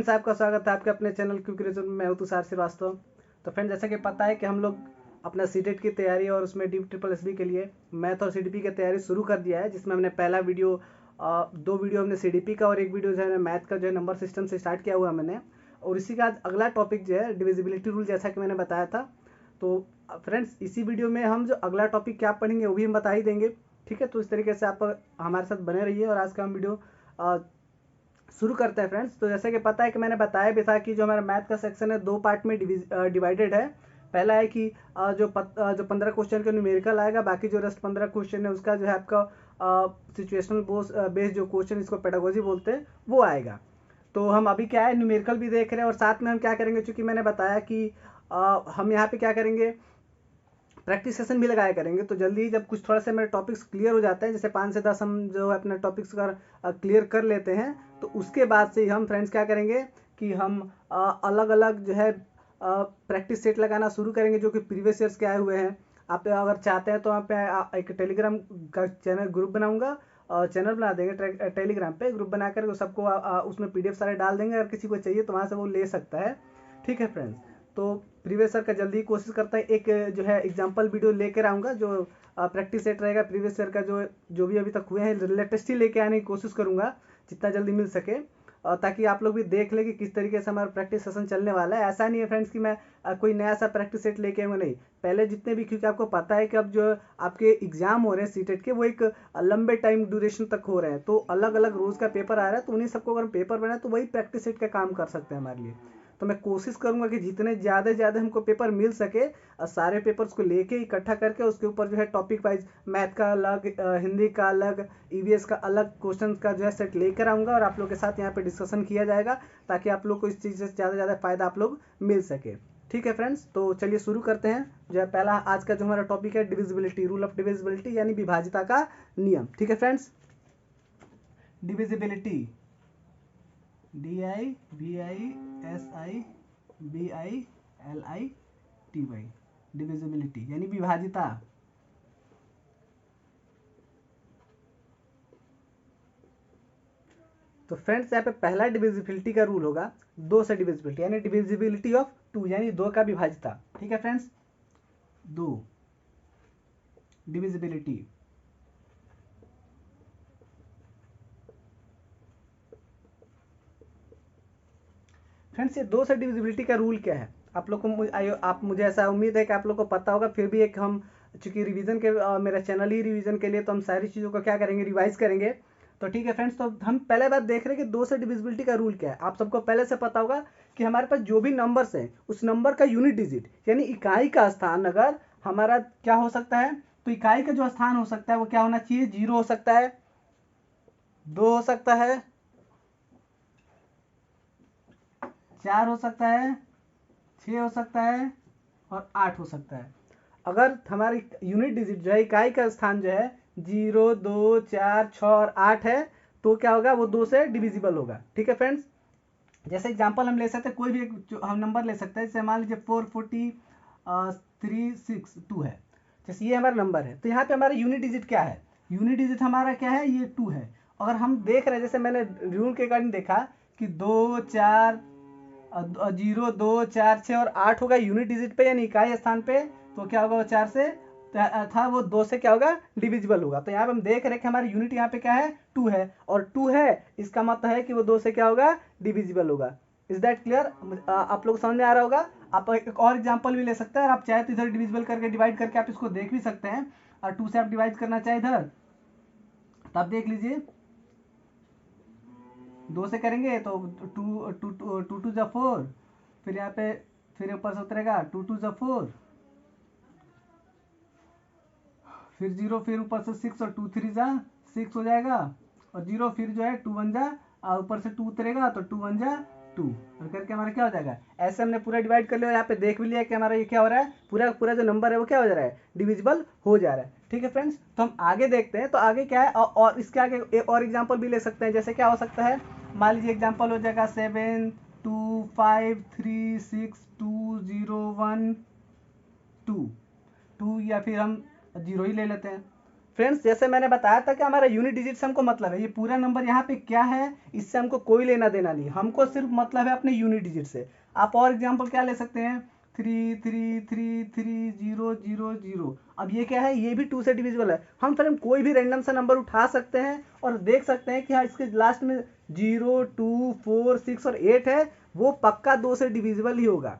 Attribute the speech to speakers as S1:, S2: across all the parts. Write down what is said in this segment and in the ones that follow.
S1: Friends, आपका स्वागत है आपके अपने चैनल क्विक रिजन में। मैं हूं तुषार श्रीवास्तव। तो फ्रेंड्स, जैसा कि पता है कि हम लोग अपना सीटेट की तैयारी और उसमें डी ट्रिपल एस बी के लिए मैथ और सीडीपी की तैयारी शुरू कर दिया है, जिसमें हमने पहला वीडियो 2 वीडियो हमने सीडीपी का और 1 वीडियो जो है मैथ का जो है नंबर सिस्टम से स्टार्ट किया हुआ मैंने। और इसी का अगला टॉपिक जो है डिविजिबिलिटी रूल, जैसा कि मैंने बताया था। तो फ्रेंड्स, इसी वीडियो में हम जो अगला टॉपिक क्या पढ़ेंगे वो भी हम बता ही देंगे। ठीक है, तो इस तरीके से आप हमारे साथ बने रहिए और आज का हम वीडियो शुरू करते हैं फ्रेंड्स। तो जैसे कि पता है कि मैंने बताया भी था कि जो हमारा मैथ का सेक्शन है 2 पार्ट में डिवाइडेड है। पहला है कि जो 15 क्वेश्चन का न्यूमेरिकल आएगा, बाकी जो रेस्ट 15 क्वेश्चन है उसका जो है आपका सिचुएशनल बेस्ड जो क्वेश्चन, इसको पेडागोजी बोलते हैं, वो आएगा। तो हम अभी क्या है न्यूमेरिकल भी देख रहे हैं और साथ में हम क्या करेंगे, चूंकि मैंने बताया कि हम यहाँ पे क्या करेंगे, प्रैक्टिस सेशन भी लगाया करेंगे। तो जल्दी ही जब कुछ थोड़ा सा मेरे टॉपिक्स क्लियर हो जाते हैं, जैसे 5 से 10 हम जो अपने टॉपिक्स का क्लियर कर लेते हैं, तो उसके बाद से हम फ्रेंड्स क्या करेंगे कि हम अलग अलग जो है प्रैक्टिस सेट लगाना शुरू करेंगे, जो कि प्रीवियस ईयर्स के आए हुए हैं। आप अगर चाहते हैं तो वहाँ पे एक टेलीग्राम का चैनल ग्रुप बनाऊंगा, चैनल बना देंगे टेलीग्राम पे, ग्रुप बनाकर सबको उसमें पीडीएफ सारे डाल देंगे। अगर किसी को चाहिए तो वहाँ से वो ले सकता है। ठीक है फ्रेंड्स, तो प्रीवियस ईयर का जल्दी कोशिश करता है एक जो है एग्जांपल वीडियो लेकर आऊँगा, जो प्रैक्टिस सेट रहेगा प्रीवियस ईयर का, जो भी अभी तक हुए हैं लेटेस्ट ही लेके आने की कोशिश करूँगा जितना जल्दी मिल सके, ताकि आप लोग भी देख लें कि किस तरीके से हमारा प्रैक्टिस सेशन चलने वाला है। ऐसा नहीं है फ्रेंड्स कि मैं कोई नया सा प्रैक्टिस सेट लेके आऊँगा, नहीं। पहले जितने भी, क्योंकि आपको पता है कि अब जो आपके एग्जाम हो रहे हैं सीटेट के, वो एक लंबे टाइम ड्यूरेशन तक हो रहे हैं, तो अलग अलग रोज का पेपर आ रहा है। तो उन्हीं सबको अगर पेपर बनाए तो वही प्रैक्टिस सेट का काम कर सकते हैं हमारे लिए। तो मैं कोशिश करूंगा कि जितने ज़्यादा हमको पेपर मिल सके, सारे पेपर्स को लेके इकट्ठा करके उसके ऊपर जो है टॉपिक वाइज मैथ का अलग, हिंदी का अलग, ईवीएस का अलग क्वेश्चन का जो है सेट लेकर आऊँगा और आप लोग के साथ यहाँ पे डिस्कशन किया जाएगा, ताकि आप लोग को इस चीज़ से ज़्यादा फ़ायदा आप लोग मिल सके। ठीक है फ्रेंड्स, तो चलिए शुरू करते हैं। जो है पहला आज का जो हमारा टॉपिक है डिविजिबिलिटी, रूल ऑफ डिविजिबिलिटी, यानी विभाजिता का नियम। ठीक है फ्रेंड्स, डिविजिबिलिटी, DIVISIBILITY, डिविजिबिलिटी यानी विभाजिता। तो फ्रेंड्स, यहाँ पे पहला डिविजिबिलिटी का रूल होगा 2 से डिविजिबिलिटी, यानी डिविजिबिलिटी ऑफ 2, यानी 2 का विभाजिता। ठीक है फ्रेंड्स, 2 डिविजिबिलिटी। फ्रेंड्स, ये 2 से डिविजिबिलिटी का रूल क्या है, आप लोग को आप मुझे ऐसा उम्मीद है कि आप लोग को पता होगा। फिर भी एक हम चूंकि रिवीजन के मेरा चैनल ही रिवीजन के लिए, तो हम सारी चीज़ों को क्या करेंगे, रिवाइज करेंगे। तो ठीक है फ्रेंड्स, तो हम पहले बात देख रहे हैं कि 2 से डिविजिबिलिटी का रूल क्या है। आप सबको पहले से पता होगा कि हमारे पास जो भी नंबर्स हैं, उस नंबर का यूनिट डिजिट यानी इकाई का स्थान अगर हमारा क्या हो सकता है, तो इकाई का जो स्थान हो सकता है वो क्या होना चाहिए, 0 हो सकता है, 2 हो सकता है, 4 हो सकता है, 6 हो सकता है और 8 हो सकता है। अगर हमारी यूनिट डिजिट जो है, इकाई का स्थान जो है 0, 2, 4, 6 और 8 है, तो क्या होगा, वो 2 से डिविजिबल होगा। ठीक है फ्रेंड्स, जैसे एग्जांपल हम ले सकते हैं, कोई भी एक हम नंबर ले सकते हैं। जैसे मान लीजिए 44362 है, जैसे ये हमारा नंबर है। तो यहाँ पे हमारा यूनिट डिजिट क्या है, यूनिट डिजिट हमारा क्या है, ये 2 है। अगर हम देख रहे हैं, जैसे मैंने रूल के अकॉर्डिंग देखा कि 2, 4, 0, 2, 4, 6 और 8 होगा यूनिट डिजिट पे यानी इकाई स्थान पे, तो क्या होगा, वो 4 से था, वो 2 से क्या होगा, डिविजिबल होगा। तो यहाँ पे हम देख रहे हैं कि हमारी यूनिट यहाँ पे क्या है, 2 है, और 2 है, इसका मतलब है कि वो 2 से क्या होगा, डिविजिबल होगा। Is that clear? आप लोग समझ में आ रहा होगा। आप एक और एग्जांपल भी ले सकते हैं, और आप चाहे तो इधर डिविजिबल करके डिवाइड करके आप इसको देख भी सकते हैं। और 2 से आप डिवाइड करना चाहे इधर, तो आप देख लीजिए, 2 से करेंगे तो 2 जा 4, फिर यहाँ पे फिर ऊपर से उतरेगा 2 जा 4, फिर 0, फिर ऊपर से 6 और 2 3 जा 6 हो जाएगा, और 0 फिर जो है 2 1 जा, और ऊपर से 2 उतरेगा तो 2 1 जा 2, और करके हमारा क्या हो जाएगा। ऐसे हमने पूरा डिवाइड कर लिया, यहाँ पे देख भी लिया कि हमारा ये क्या हो रहा है, पूरा जो नंबर है वो क्या हो जा रहा है, डिविजिबल हो जा रहा है। ठीक है फ्रेंड्स, तो हम आगे देखते हैं। तो आगे क्या है, और इसके आगे एक और एग्जाम्पल भी ले सकते हैं। जैसे क्या हो सकता है, मान लीजिए एग्जाम्पल हो जाएगा 7 2 5 3 6 2 0 1 2, या फिर हम 0 ही ले लेते हैं। फ्रेंड्स जैसे मैंने बताया था कि हमारा यूनिट डिजिट से हमको मतलब है, ये पूरा नंबर यहाँ पे क्या है इससे हमको कोई लेना देना नहीं, हमको सिर्फ मतलब है अपने यूनिट डिजिट से। आप और एग्जांपल क्या ले सकते हैं, 3333000। अब ये क्या है, ये भी 2 से डिविजिबल है। हम फ्रेंड कोई भी रैंडम सा नंबर उठा सकते हैं और देख सकते हैं कि हाँ इसके लास्ट में 0, 2, 4, 6 और 8 है, वो पक्का 2 से डिविजिबल ही होगा।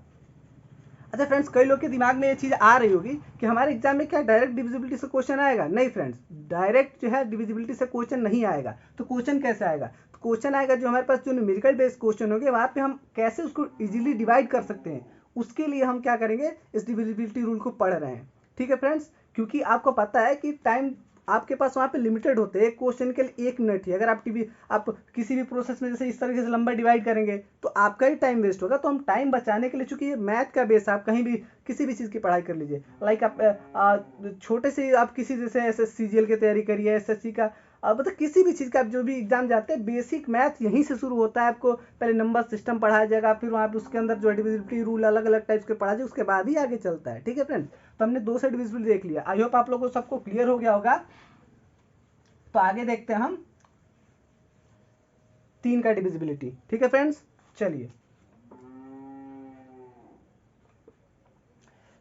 S1: अच्छा फ्रेंड्स, कई लोग के दिमाग में ये चीज़ आ रही होगी कि हमारे एग्जाम में क्या डायरेक्ट डिविजिबिलिटी से क्वेश्चन आएगा? नहीं फ्रेंड्स, डायरेक्ट जो है डिविजिबिलिटी से क्वेश्चन नहीं आएगा। तो क्वेश्चन कैसे आएगा? तो क्वेश्चन आएगा जो हमारे पास जो न्यूमेरिकल बेस्ड क्वेश्चन होंगे वहाँ पे हम कैसे उसको इजीली डिवाइड कर सकते हैं, उसके लिए हम क्या करेंगे, इस डिविजिबिलिटी रूल को पढ़ रहे हैं। ठीक है फ्रेंड्स, क्योंकि आपको पता है कि टाइम आपके पास वहाँ पे लिमिटेड होते हैं, एक क्वेश्चन के लिए 1 मिनट ही। अगर आप किसी भी प्रोसेस में जैसे इस तरीके से लंबा डिवाइड करेंगे तो आपका ही टाइम वेस्ट होगा। तो हम टाइम बचाने के लिए, चूंकि ये मैथ का बेस है, आप कहीं भी किसी भी चीज़ की पढ़ाई कर लीजिए, लाइक आप छोटे से आप किसी जैसे SSCGL की तैयारी करिए, SSC का मतलब किसी भी चीज़ का आप जो भी एग्जाम जाते हैं, बेसिक मैथ यहीं से शुरू होता है। आपको पहले नंबर सिस्टम पढ़ाया जाएगा, फिर वहाँ पे उसके अंदर जो डिविजिबिलिटी रूल अलग अलग टाइप्स के पढ़ा जाए, उसके बाद ही आगे चलता है। ठीक है फ्रेंड्स, तो हमने 2 से डिविजिबिलिटी देख लिया। आई होप आप लोगों को सबको क्लियर हो गया होगा। तो आगे देखते हैं हम 3 का डिविजिबिलिटी। ठीक है फ्रेंड्स, चलिए।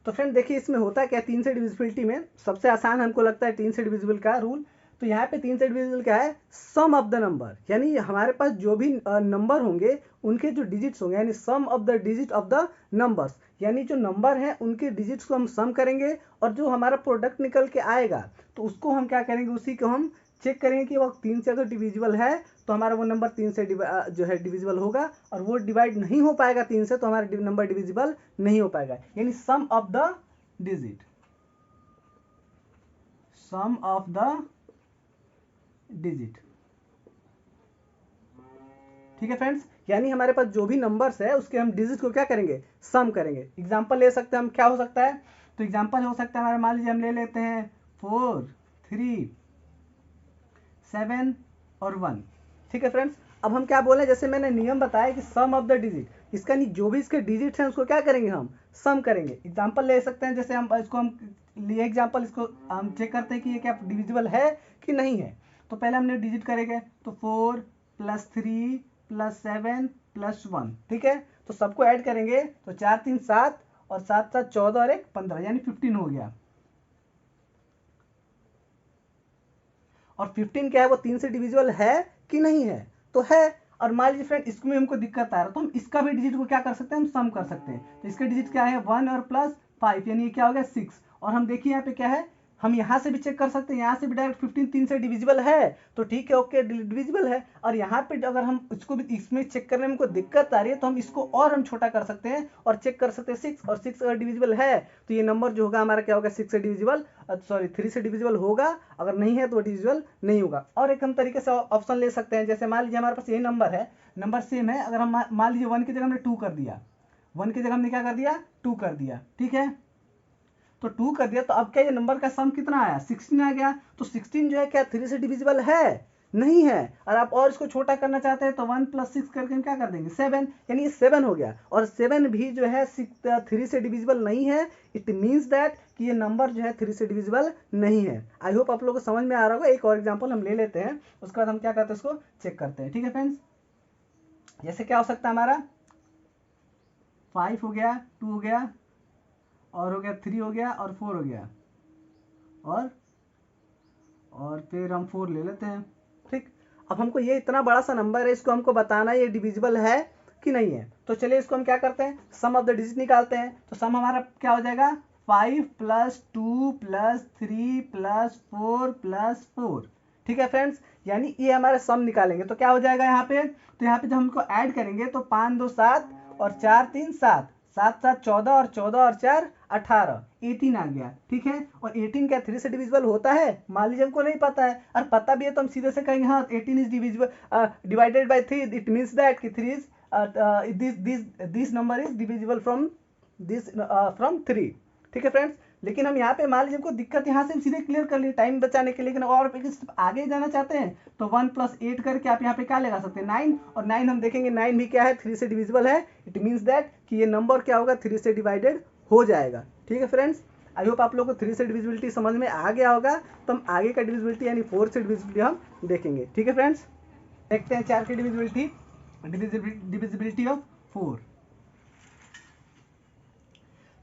S1: तो फ्रेंड देखिए इसमें होता है क्या, 3 से डिविजिबिलिटी में सबसे आसान हमको लगता है 3 से डिविजिबल का रूल। तो यहाँ पे 3 से डिविजिबल क्या है, सम ऑफ द नंबर, यानी हमारे पास जो भी नंबर होंगे उनके जो डिजिट्स होंगे, यानी sum of the digit of the numbers, यानी जो नंबर हैं उनके डिजिट्स को हम सम करेंगे और जो हमारा प्रोडक्ट निकल के आएगा तो उसको हम क्या करेंगे, उसी को हम चेक करेंगे कि वो 3 से अगर डिविजिबल है तो हमारा वो नंबर 3 से जो है डिविजिबल होगा, और वो डिवाइड नहीं हो पाएगा 3 से तो हमारा नंबर डिविजिबल नहीं हो पाएगा। यानी sum of the digit, sum of the digit. ठीक है फ्रेंड्स, यानी हमारे पास जो भी नंबर्स है उसके हम डिजिट को क्या करेंगे, सम करेंगे। एग्जांपल ले सकते हैं हम, क्या हो सकता है, तो एग्जांपल हो सकता है हमारा, मान लीजिए हम ले लेते हैं 4, 3, 7 और 1। ठीक है फ्रेंड्स, अब हम क्या बोले, जैसे मैंने नियम बताया कि सम ऑफ द डिजिट, इसका नहीं जो भी इसके डिजिट हैं उसको क्या करेंगे, हम सम करेंगे। एग्जांपल ले सकते हैं, जैसे हम इसको हम लिए एग्जांपल, इसको हम चेक करते हैं कि ये क्या डिविजिबल है कि नहीं है। तो पहले हमने डिजिट करेंगे, तो 4 + 3 + 7 + 1। ठीक है, तो सबको ऐड करेंगे तो 4 3 7 और 7 7 14 और 1 15, यानी 15 हो गया। और 15 क्या है, वो 3 से डिविजिबल है कि नहीं है, तो है। और मान लीजिए फ्रेंड इसमें हमको दिक्कत आ रहा है तो हम इसका भी डिजिट को क्या कर सकते हैं, हम सम कर सकते हैं। तो इसका डिजिट क्या है, 1 और +5, यानी ये क्या हो गया 6। और हम देखिए यहाँ पे क्या है, हम यहाँ से भी चेक कर सकते हैं, यहाँ से भी डायरेक्ट 15 3 से डिविजिबल है तो ठीक है, ओके डिविजिबल है। और यहाँ पे अगर हम इसको भी इसमें चेक करने में हमको दिक्कत आ रही है तो हम इसको और हम छोटा कर सकते हैं और चेक कर सकते हैं 6, और 6 अगर डिविजिबल है तो ये नंबर जो होगा हमारा क्या होगा, 6 से डिविजिबल, सॉरी 3 से डिविजिबल होगा, अगर नहीं है तो डिविजिबल नहीं होगा। और एक हम तरीके से ऑप्शन ले सकते हैं, जैसे मान लीजिए हमारे पास यही नंबर है, नंबर सेम है, अगर हम मान लीजिए 1 की जगह हमने 2 कर दिया, 1 की जगह हमने क्या कर दिया, 2 कर दिया। ठीक है, तो 2 कर दिया तो अब क्या, ये नंबर का सम कितना आया, 16 आ गया। तो 16 जो है क्या 3 से डिविजिबल है, नहीं है। और आप और इसको छोटा करना चाहते हैं तो 1 + 6 करके हम क्या कर देंगे, 7, यानी ये 7 हो गया। और 7 भी जो है 3 से डिविजिबल नहीं है, इट मीन्स दैट कि ये नंबर जो है 3 से डिविजिबल नहीं है। आई होप आप लोगों को समझ में आ रहा होगा। एक और एग्जाम्पल हम ले लेते हैं, उसके बाद हम क्या करते हैं, उसको चेक करते हैं। ठीक है फ्रेंड्स, जैसे क्या हो सकता है हमारा, 5 हो गया, 2 हो गया, और हो गया 3 हो गया, और 4 हो गया, और फिर हम 4 ले लेते हैं। ठीक, अब हमको ये इतना बड़ा सा नंबर है, इसको हमको बताना है ये डिविजिबल है कि नहीं है। तो चलिए इसको हम क्या करते हैं, सम ऑफ द डिजिट निकालते हैं। तो सम हमारा क्या हो जाएगा, 5 + 2 + 3 + 4 + 4। ठीक है फ्रेंड्स, यानी ये हमारा सम निकालेंगे तो क्या हो जाएगा यहाँ पे, तो यहाँ पे जब हमको ऐड करेंगे तो 5 2 7 और 4 3 7, 7 7 14 और 14 और 4 18, 18 आ गया। ठीक है, और 18 क्या 3 से डिविजिबल होता है, मान लीजिए हमको नहीं पता है, और पता भी है तो हम सीधे से कहेंगे हाँ 18 is divisible divided by 3, it means that कि 3 is this number is divisible from 3। ठीक है फ्रेंड्स, लेकिन हम यहाँ पे मान लीजिए हमको दिक्कत यहाँ से हम सीधे क्लियर कर लिए टाइम बचाने के लिए, लेकिन और आगे जाना चाहते हैं तो 1 + 8 करके आप यहाँ पे क्या लगा सकते हैं, 9, और 9 हम देखेंगे 9 भी क्या है 3 से डिविजिबल है, इट मीन्स दैट कि ये नंबर क्या होगा 3 से डिवाइडेड हो जाएगा। ठीक है फ्रेंड्स, आई होप आप लोगों को 3 से डिविजिबिलिटी समझ में आ गया होगा। तो हम आगे का डिविजिबिलिटी यानी 4 से डिविजिबिलिटी हम देखेंगे। ठीक है फ्रेंड्स, देखते हैं 4 की डिविजिबिलिटी, डिविजिबिलिटी ऑफ 4।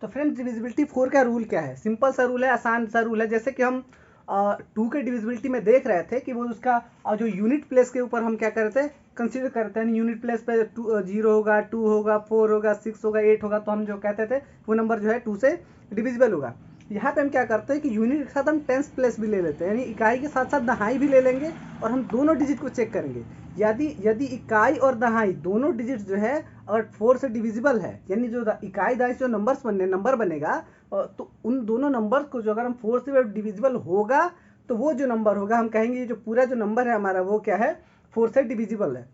S1: तो फ्रेंड्स डिविजिबिलिटी 4 का रूल क्या है? सिंपल सा रूल है, आसान सा रूल है। जैसे कि हम 2 के डिविजिबिलिटी में देख रहे थे कि वो उसका जो यूनिट प्लेस के ऊपर हम क्या करते हैं, कंसीडर करते हैं। यूनिट प्लेस पे 0 होगा, 2 होगा, 4 होगा, 6 होगा, 8 होगा, तो हम जो कहते थे वो नंबर जो है 2 से डिविजिबल होगा। यहाँ पे हम क्या करते हैं कि यूनिट के साथ हम टेंस प्लेस भी ले लेते हैं, यानी इकाई के साथ साथ दहाई भी ले लेंगे और हम दोनों डिजिट को चेक करेंगे। यदि इकाई और दहाई दोनों डिजिट जो है अगर 4 से डिविजिबल है, यानी जो इकाई दहाई से जो नंबर बनेगा, तो उन दोनों नंबर्स को जो अगर हम 4 से डिविजिबल होगा तो वो जो नंबर होगा हम कहेंगे जो पूरा जो नंबर है हमारा वो क्या है, 4 से डिविजिबल है।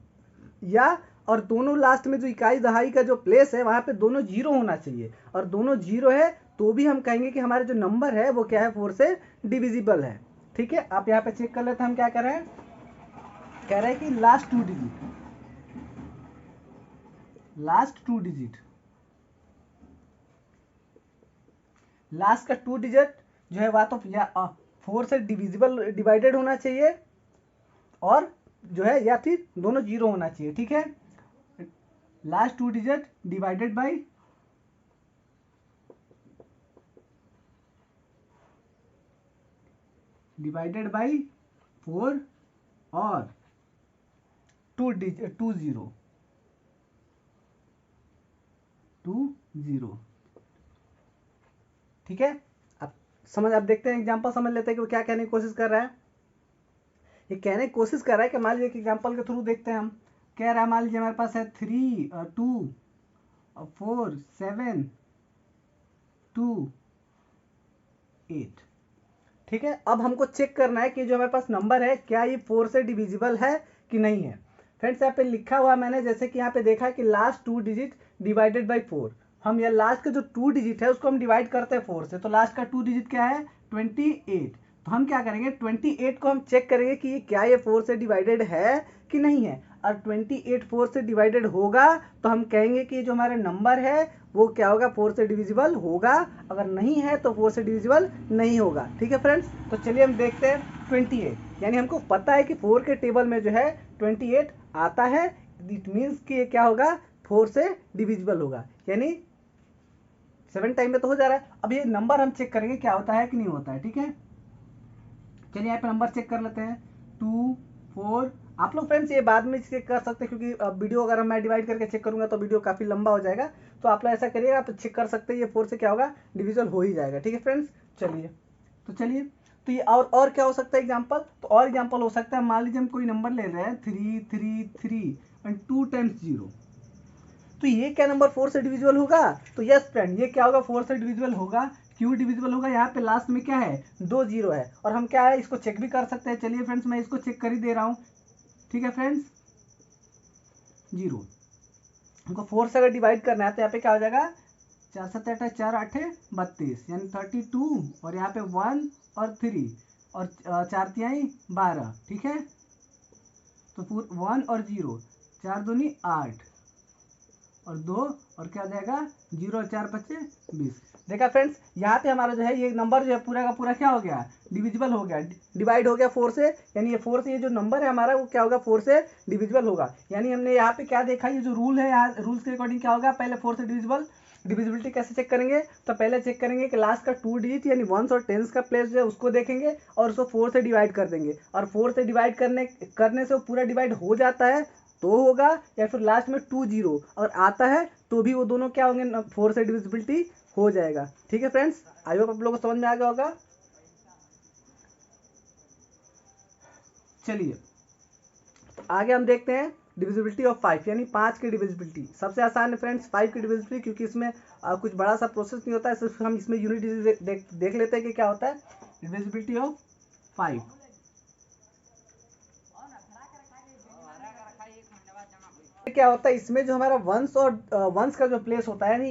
S1: या और दोनों लास्ट में जो इकाई दहाई का जो प्लेस है वहां पे दोनों जीरो होना चाहिए, और दोनों जीरो है तो भी हम कहेंगे कि हमारा जो नंबर है वो क्या है, 4 से डिविजिबल है। ठीक है, आप यहाँ पे चेक कर लेते हैं हम क्या कर रहे हैं। कह रहे हैं कि लास्ट टू डिजिट लास्ट का 2 डिजिट जो है वह तो 4 से डिवाइडेड होना चाहिए, और जो है या फिर दोनों जीरो होना चाहिए। ठीक है, लास्ट 2 डिजिट डिवाइडेड बाई 4 और 2 जीरो। ठीक है, अब देखते हैं एग्जांपल, समझ लेते हैं कि वो क्या कहने की कोशिश कर रहा है। ये कहने की कोशिश कर रहा है कि मान लीजिए कि एग्जांपल के थ्रू देखते हैं हम। कह रहा है मान लीजिए हमारे पास है 3 2 4 7 2 8। ठीक है, अब हमको चेक करना है कि जो हमारे पास नंबर है क्या ये 4 से डिविजिबल है कि नहीं है। फ्रेंड्स यहाँ पे लिखा हुआ मैंने, जैसे कि यहाँ पे देखा है कि लास्ट 2 डिजिट डिवाइडेड बाई 4। हम यह लास्ट का जो 2 डिजिट है उसको हम डिवाइड करते हैं 4 से, तो लास्ट का 2 डिजिट क्या है, 28। तो हम क्या करेंगे, 28 को हम चेक करेंगे कि क्या ये 4 से डिवाइडेड है कि नहीं है। और 28 4 से डिवाइडेड होगा तो हम कहेंगे कि जो हमारा नंबर है वो क्या होगा, 4 से डिविजिबल होगा। अगर नहीं है तो 4 से डिविजिबल नहीं होगा। ठीक है फ्रेंड्स, तो चलिए हम देखते हैं 28, यानी हमको पता है कि 4 के टेबल में जो है 28 आता है। इट मीन्स कि ये क्या होगा, 4 से डिविजिबल होगा, यानी 7 टाइम में तो हो जा रहा है। अब ये नंबर हम चेक करेंगे क्या होता है कि नहीं होता है। ठीक है, चलिए यहाँ पे नंबर चेक कर लेते हैं 2 4। आप लोग फ्रेंड्स ये बाद में चेक कर सकते हैं, क्योंकि वीडियो अगर मैं डिवाइड करके चेक करूंगा तो वीडियो काफी लंबा हो जाएगा। तो आप लोग ऐसा करिएगा, आप चेक कर सकते हैं, ये 4 से क्या होगा, डिविजल हो ही जाएगा। ठीक है फ्रेंड्स, चलिए तो ये और क्या हो सकता है एग्जाम्पल, तो और एग्जाम्पल हो सकता है, मान लीजिए हम कोई नंबर ले रहे हैं 3 3 3 एंड 2 टाइम्स 0। तो ये क्या नंबर 4 से डिविजिबल होगा, तो यस फ्रेंड ये क्या होगा, 4 से डिविजिबल होगा। क्यों डिविजिबल होगा, यहाँ पे लास्ट में क्या है, 2 जीरो है, और हम क्या है इसको चेक भी कर सकते हैं। चलिए फ्रेंड्स मैं इसको चेक कर ही दे रहा हूँ। ठीक है फ्रेंड्स, 0 हमको 4 से अगर डिवाइड करना है तो यहाँ पे क्या हो जाएगा, 4 7 8 4 8 32, यानी 32, और यहाँ पे 1 और 3 और 4 तिहाई 12। ठीक है, तो 1 और 0, 4 दूनी 8 और 2, और क्या हो जाएगा 0 और 4 बचे 20। देखा फ्रेंड्स, यहाँ पे हमारा जो है ये नंबर जो है पूरा का पूरा क्या हो गया, डिविजिबल हो गया, डिवाइड हो गया 4 से, यानी ये 4 से ये जो नंबर है हमारा वो क्या होगा, 4 से डिविजिबल होगा। यानी हमने यहाँ पे क्या देखा, ये जो रूल है, यहाँ रूल्स के अकॉर्डिंग क्या होगा, पहले 4 से डिविजिबिलिटी कैसे चेक करेंगे, तो पहले चेक करेंगे कि लास्ट का 2 डिजिट यानी 1s और 10s का प्लेस जो है उसको देखेंगे और उसको 4 से डिवाइड कर देंगे, और 4 से डिवाइड करने से वो पूरा डिवाइड हो जाता है तो होगा, या फिर लास्ट में 2 जीरो अगर आता है तो भी वो दोनों क्या होंगे, 4 से डिविजिबिलिटी हो जाएगा। ठीक है फ्रेंड्स, आई होप आप लोगों को समझ में आ गया होगा। चलिए तो आगे हम देखते हैं डिविजिबिलिटी ऑफ 5, यानी 5 की डिविजिबिलिटी। सबसे आसान है फ्रेंड्स 5 की डिविजिबिलिटी, क्योंकि इसमें कुछ बड़ा सा प्रोसेस नहीं होता है, सिर्फ हम इसमें यूनिट डिजिट देख लेते हैं कि क्या होता है डिविजिबिलिटी ऑफ 5। क्या होता है इसमें, जो हमारा वंस और वंस का जो प्लेस होता है, यानी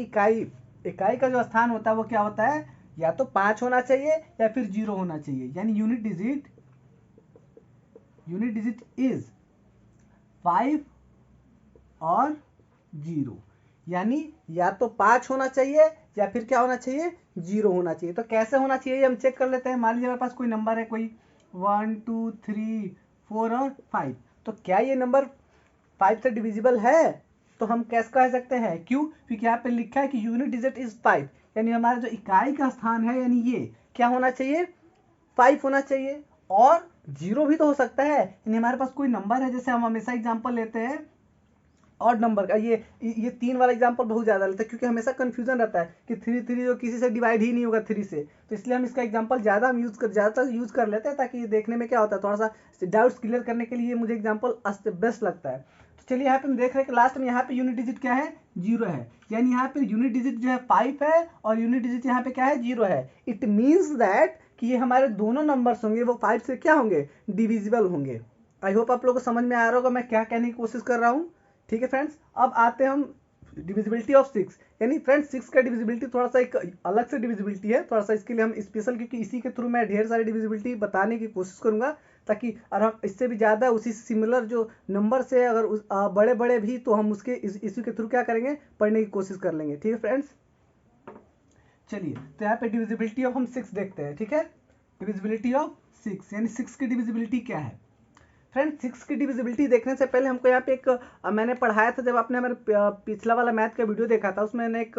S1: इकाई का जो स्थान होता है वो क्या होता है, या तो 5 होना चाहिए या फिर 0 होना चाहिए, यानी यूनिट डिजिट इज 5 और 0। यानी या तो 5 होना चाहिए या फिर क्या होना चाहिए, 0 होना चाहिए। तो कैसे होना चाहिए हम चेक कर लेते हैं। मान लीजिए हमारे पास कोई नंबर है, कोई 1 2 3 4 और 5, तो क्या ये नंबर 5 से डिविजिबल है? तो हम कैसे कह सकते हैं, क्यों? क्योंकि यहाँ पे लिखा है कि यूनिट डिजिट इज 5, यानी हमारा जो इकाई का स्थान है यानी ये क्या होना चाहिए, 5 होना चाहिए। और 0 भी तो हो सकता है, यानी हमारे पास कोई नंबर है, जैसे हम हमेशा एग्जांपल लेते हैं ऑड नंबर का, ये 3 वाला एग्जांपल बहुत ज़्यादा लेते हैं क्योंकि हमेशा कंफ्यूजन रहता है कि 3 जो किसी से डिवाइड ही नहीं होगा 3 से, तो इसलिए हम इसका एग्जांपल ज़्यादातर यूज़ कर लेते हैं, ताकि देखने में क्या होता है, थोड़ा सा डाउट्स क्लियर करने के लिए मुझे एग्जांपल बेस्ट लगता है। तो चलिए यहाँ पे हम देख रहे हैं कि लास्ट में यहाँ पे यूनिट डिजिट क्या है, 0 है, यानी यहाँ पे यूनिट डिजिट जो है 5 है और यूनिट डिजिट यहाँ पे क्या है, 0 है। इट मीन्स दैट कि ये हमारे दोनों नंबर्स होंगे वो 5 से क्या होंगे, डिविजिबल होंगे। आई होप आप लोगों को समझ में आ रहा होगा मैं क्या कहने की कोशिश कर रहा हूँ। ठीक है फ्रेंड्स, अब आते हैं हम डिविजिबिलिटी ऑफ 6, यानी फ्रेंड्स 6 का डिविजिबिलिटी थोड़ा सा एक अलग से डिविजिबिलिटी है, थोड़ा सा इसके लिए हम स्पेशल, क्योंकि इसी के थ्रू मैं ढेर सारी डिविजिबिलिटी बताने की कोशिश करूंगा, ताकि अगर हम इससे भी ज़्यादा उसी सिमिलर जो नंबर से अगर बड़े बड़े भी, तो हम उसके इसी के थ्रू क्या करेंगे, पढ़ने की कोशिश कर लेंगे। ठीक है फ्रेंड्स, चलिए तो यहाँ पे डिविजिबिलिटी ऑफ हम 6 देखते हैं। ठीक है, डिविजिबिलिटी ऑफ 6 यानी 6 की डिविजिबिलिटी क्या है। फ्रेंड 6 की डिविजिबिलिटी देखने से पहले हमको यहाँ पे एक मैंने पढ़ाया था, जब आपने हमारे पिछला वाला मैथ का वीडियो देखा था, उसमें मैंने एक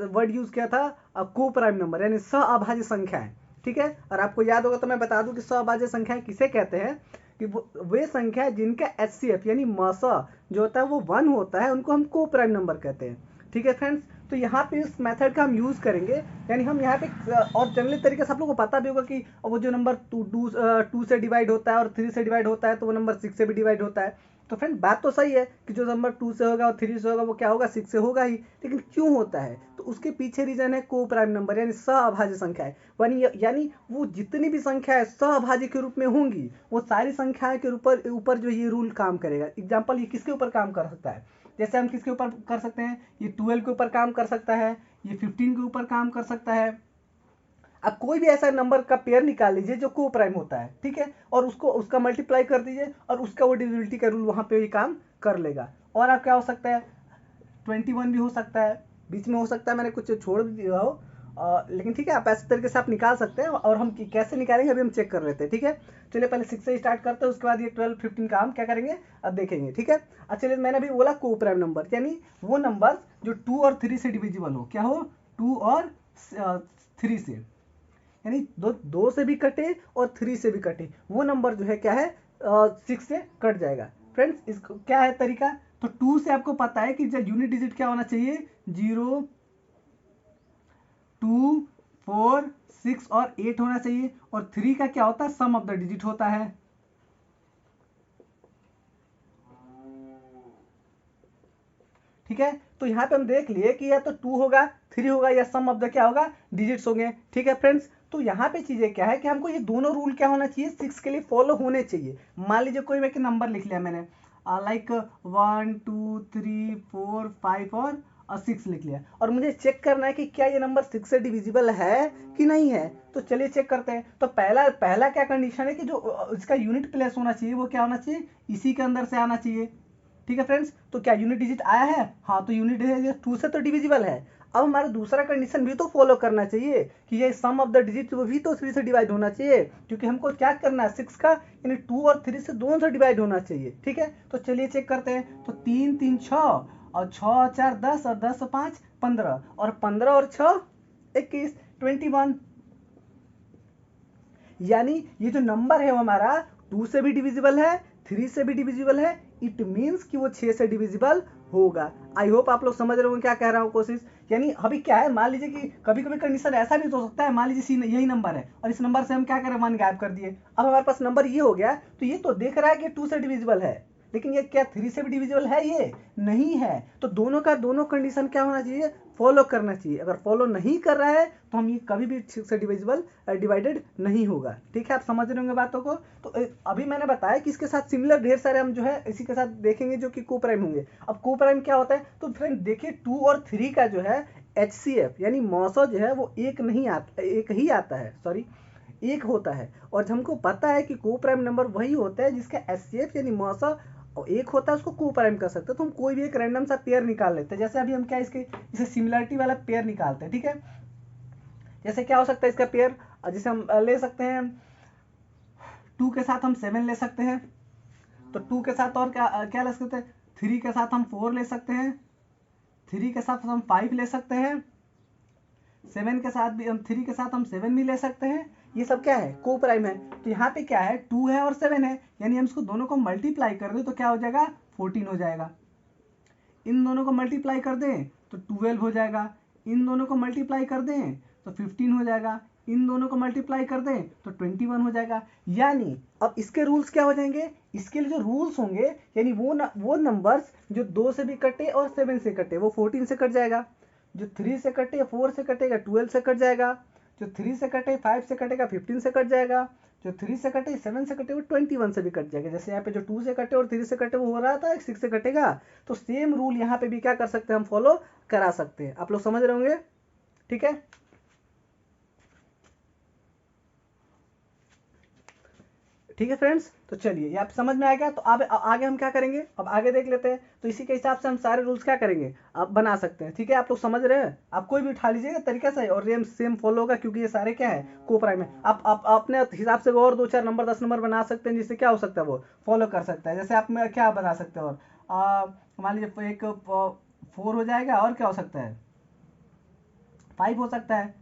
S1: वर्ड यूज किया था, को प्राइम नंबर यानी सहअभाज्य संख्याएं। ठीक है, और आपको याद होगा तो मैं बता दूं कि सहअभाज्य संख्याएं किसे कहते हैं, कि वे संख्या जिनका HCF यानी मसा जो होता है वो 1 होता है, उनको हम को प्राइम नंबर कहते हैं। ठीक है फ्रेंड्स, तो यहाँ पे इस मेथड का हम यूज़ करेंगे, यानी हम यहाँ पे और जनरली तरीके से आप लोगों को पता भी होगा कि वो जो नंबर 2 से डिवाइड होता है और 3 से डिवाइड होता है, तो वो नंबर 6 से भी डिवाइड होता है। तो फ्रेंड बात तो सही है कि जो नंबर 2 से होगा और 3 से होगा वो क्या होगा, 6 से होगा ही, लेकिन क्यों होता है, तो उसके पीछे रीजन है को प्राइम नंबर यानी सहअभाज्य संख्याएं, यानी वो जितनी भी संख्याएं सहअभाज्य के रूप में होंगी वो सारी संख्याएं के ऊपर जो ये रूल काम करेगा। एग्जाम्पल ये किसके ऊपर काम कर सकता है, जैसे हम किसके ऊपर कर सकते हैं, ये 12 के ऊपर काम कर सकता है, ये 15 के ऊपर काम कर सकता है। अब कोई भी ऐसा नंबर का पेयर निकाल लीजिए जो को प्राइम होता है, ठीक है, और उसका मल्टीप्लाई कर दीजिए और उसका वो डिविजिबिलिटी का रूल वहां पे भी काम कर लेगा। और अब क्या हो सकता है, 21 भी हो सकता है, बीच में हो सकता है मैंने कुछ छोड़ दिया हो, लेकिन ठीक है आप ऐसे तरीके से आप निकाल सकते हैं, और हम कैसे निकालेंगे अभी हम चेक कर लेते हैं। ठीक है, चलिए पहले 6 से स्टार्ट करते हैं, उसके बाद ये 12 15 का हम क्या करेंगे अब देखेंगे। ठीक है, अच्छा चलिए मैंने अभी बोला को प्राइम नंबर, यानी वो नंबर जो 2 और 3 से डिविजिबल हो, क्या हो, 2 और 3 से, यानी दो से भी कटे और 3 से भी कटे, वो नंबर जो है क्या है 6 से कट जाएगा। फ्रेंड्स इसको क्या है तरीका, तो 2 से आपको पता है कि जब यूनिट डिजिट क्या होना चाहिए, 0 2 4 6 और 8 होना चाहिए, और 3 का क्या होता है, सम ऑफ द डिजिट होता है। ठीक है, तो यहाँ पे हम देख लिए कि या तो 2 होगा 3 होगा या सम ऑफ द क्या होगा, डिजिट्स होंगे। ठीक है फ्रेंड्स, तो यहाँ पे चीजें क्या है कि हमको ये दोनों रूल क्या होना चाहिए, 6 के लिए फॉलो होने चाहिए। मान लीजिए कोई मैं नंबर लिख लिया मैंने, लाइक 1 2 3 4 5 और 6 लिख लिया, और मुझे चेक करना है कि क्या ये नंबर 6 से डिविजिबल है कि नहीं है। तो चलिए चेक करते हैं। तो पहला क्या कंडीशन है कि जो इसका यूनिट प्लेस होना चाहिए वो क्या होना चाहिए, इसी के अंदर से आना चाहिए। ठीक है फ्रेंड्स, तो क्या यूनिट डिजिट आया है, हाँ तो यूनिट डिजिट 2 से तो डिविजिबल है। अब हमारा दूसरा कंडीशन भी तो फॉलो करना चाहिए कि ये सम ऑफ द डिजिट वो भी तो 3 से डिवाइड होना चाहिए, क्योंकि हमको क्या करना है 6 का, यानी 2 और 3 से दोनों से डिवाइड होना चाहिए। ठीक है, तो चलिए चेक करते हैं। तो 3 3 6 और 6 और 4 10 और 10 और 5 15 और 15 और 6 21 21, यानी ये जो नंबर है वो हमारा 2 से भी डिविजिबल है 3 से भी डिविजिबल है। इट मीन्स कि वो 6 से डिविजिबल होगा। आई होप आप लोग समझ रहे होंगे क्या कह रहा हूँ कोशिश। यानी अभी क्या है, मान लीजिए कि कभी कभी कंडीशन ऐसा भी तो हो सकता है, मान लीजिए यही नंबर है और इस नंबर से हम क्या करें, 1 गायब कर दिए, अब हमारे पास नंबर ये हो गया, तो ये तो देख रहा है कि 2 से डिविजिबल है, लेकिन ये क्या 3 से भी डिविजिबल है, ये नहीं है। तो दोनों का दोनों कंडीशन क्या होना चाहिए, फॉलो करना चाहिए। अगर फॉलो नहीं कर रहा है तो हम ये कभी भी 6 से डिवाइडेड नहीं होगा। ठीक है, आप समझ रहे होंगे बातों को। तो अभी मैंने बताया कि इसके साथ सिमिलर ढेर सारे हम जो है इसी के साथ देखेंगे जो कि को प्राइम होंगे। अब को प्राइम क्या होता है, तो फ्रेंड देखिए 2 और 3 का जो है HCF यानी मौसा जो है वो एक ही आता है, सॉरी एक होता है। और हमको पता है कि को प्राइम नंबर वही होता है जिसका HCF यानी मौसा और एक होता है उसको को प्राइम कर सकते हो। तो हम कोई भी एक रैंडम सा पेयर निकाल लेते हैं। जैसे अभी हम क्या इसके इसे सिमिलरिटी वाला पेयर निकालते हैं, ठीक है। जैसे क्या हो सकता है इसका पेयर, जिसे हम ले सकते हैं 2 के साथ हम 7 ले सकते हैं, तो 2 के साथ और क्या क्या ले सकते हैं, 3 के साथ हम 4 ले सकते हैं, 3 के साथ हम 5 ले सकते हैं, 7 के साथ भी हम 3 के साथ हम 7 भी ले सकते हैं। ये सब क्या है, को प्राइम है। तो यहाँ पे क्या है, 2 है और 7 है, यानी हम इसको दोनों को मल्टीप्लाई कर दें तो क्या हो जाएगा, 14 हो जाएगा। इन दोनों को मल्टीप्लाई कर दें तो 12 हो जाएगा, इन दोनों को मल्टीप्लाई कर दें तो 15 हो जाएगा, इन दोनों को मल्टीप्लाई कर दें तो 21 हो जाएगा। यानी अब इसके रूल्स क्या हो जाएंगे, इसके लिए जो रूल्स होंगे, यानी वो नंबर्स जो 2 से भी कटे और 7 से कटे वो 14 से कट जाएगा, जो 3 से कटे 4 से कटेगा 12 से कट जाएगा, जो 3 से कटे 5 से कटेगा 15 से कट जाएगा, जो 3 से कटे 7 से कटे वो 21 से भी कट जाएगा। जैसे यहाँ पे जो 2 से कटे और 3 से कटे वो हो रहा था 6 से कटेगा, तो सेम रूल यहाँ पे भी क्या कर सकते हैं, हम फॉलो करा सकते हैं। आप लोग समझ रहे होंगे, ठीक है। ठीक है फ्रेंड्स, तो चलिए ये आप समझ में आ गया। तो अब आगे हम क्या करेंगे, अब आगे देख लेते हैं। तो इसी के हिसाब से हम सारे रूल्स क्या करेंगे, आप बना सकते हैं। ठीक है, आप लोग समझ रहे हैं, आप कोई भी उठा लीजिएगा तरीका से और सेम फॉलो होगा, क्योंकि ये सारे क्या है, को प्राइम है। आप अपने हिसाब से और 2-4 नंबर 10 नंबर बना सकते हैं, जिससे क्या हो सकता है वो फॉलो कर सकता है। जैसे आप में क्या बना सकते हो, और मान लीजिए एक 4 हो जाएगा, और क्या हो सकता है, 5 हो सकता है,